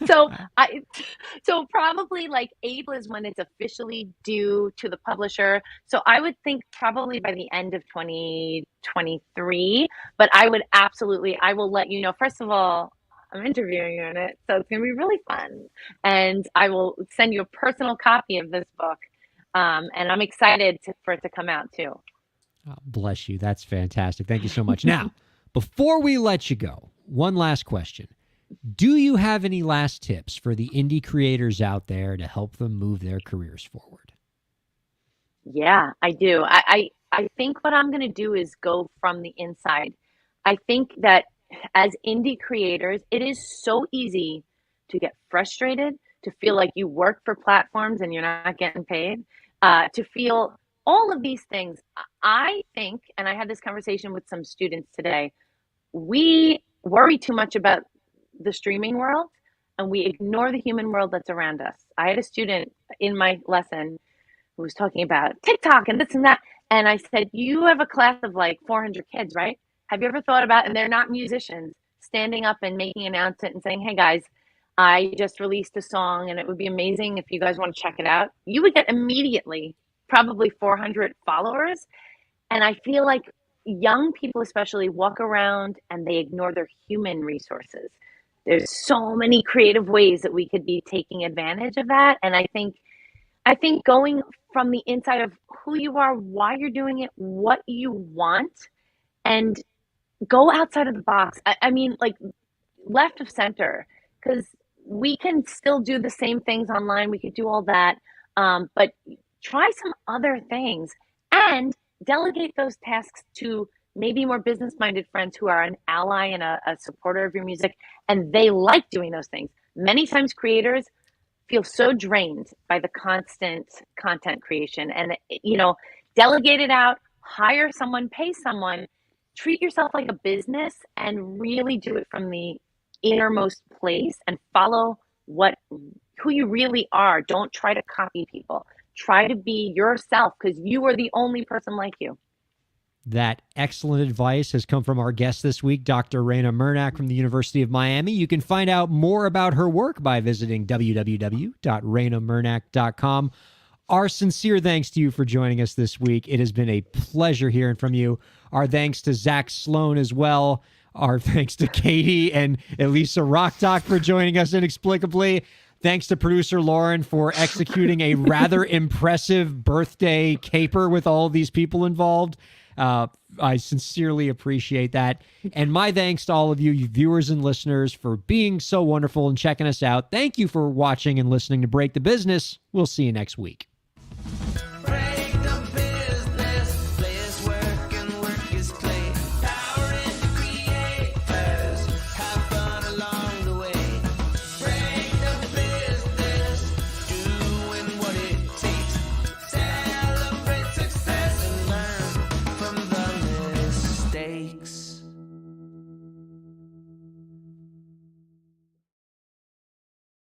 So probably like April is when it's officially due to the publisher. So I would think probably by the end of 2023, but I will let you know. First of all, I'm interviewing you in it, so it's going to be really fun. And I will send you a personal copy of this book. And I'm excited for it to come out too. Oh, bless you. That's fantastic. Thank you so much. Now, before we let you go, one last question. Do you have any last tips for the indie creators out there to help them move their careers forward? Yeah, I do. I think what I'm going to do is go from the inside. I think that as indie creators, it is so easy to get frustrated, to feel like you work for platforms and you're not getting paid, to feel all of these things. I think, and I had this conversation with some students today, we worry too much about the streaming world and we ignore the human world that's around us. I had a student in my lesson who was talking about TikTok and this and that. And I said, you have a class of like 400 kids, right? Have you ever thought about, and they're not musicians, standing up and making an announcement and saying, hey guys, I just released a song and it would be amazing if you guys want to check it out. You would get immediately probably 400 followers. And I feel like young people especially walk around and they ignore their human resources. There's so many creative ways that we could be taking advantage of that. And I think going from the inside of who you are, why you're doing it, what you want, and go outside of the box. I mean, like left of center, because we can still do the same things online. We could do all that, but try some other things and delegate those tasks to maybe more business-minded friends who are an ally and a supporter of your music, and they like doing those things. Many times creators feel so drained by the constant content creation, and delegate it out, hire someone, pay someone, treat yourself like a business, and really do it from the innermost place and follow who you really are. Don't try to copy people. Try to be yourself, because you are the only person like you. That excellent advice has come from our guest this week, Dr. Raina Murnak from the University of Miami. You can find out more about her work by visiting www.rainamurnak.com. Our sincere thanks to you for joining us this week. It has been a pleasure hearing from you. Our thanks to Zach Sloan as well. Our thanks to Katie and Elisa Rockdock for joining us inexplicably. Thanks to producer Lauren for executing a rather impressive birthday caper with all these people involved. I sincerely appreciate that. And my thanks to all of you viewers and listeners for being so wonderful and checking us out. Thank you for watching and listening to Break the Business. We'll see you next week.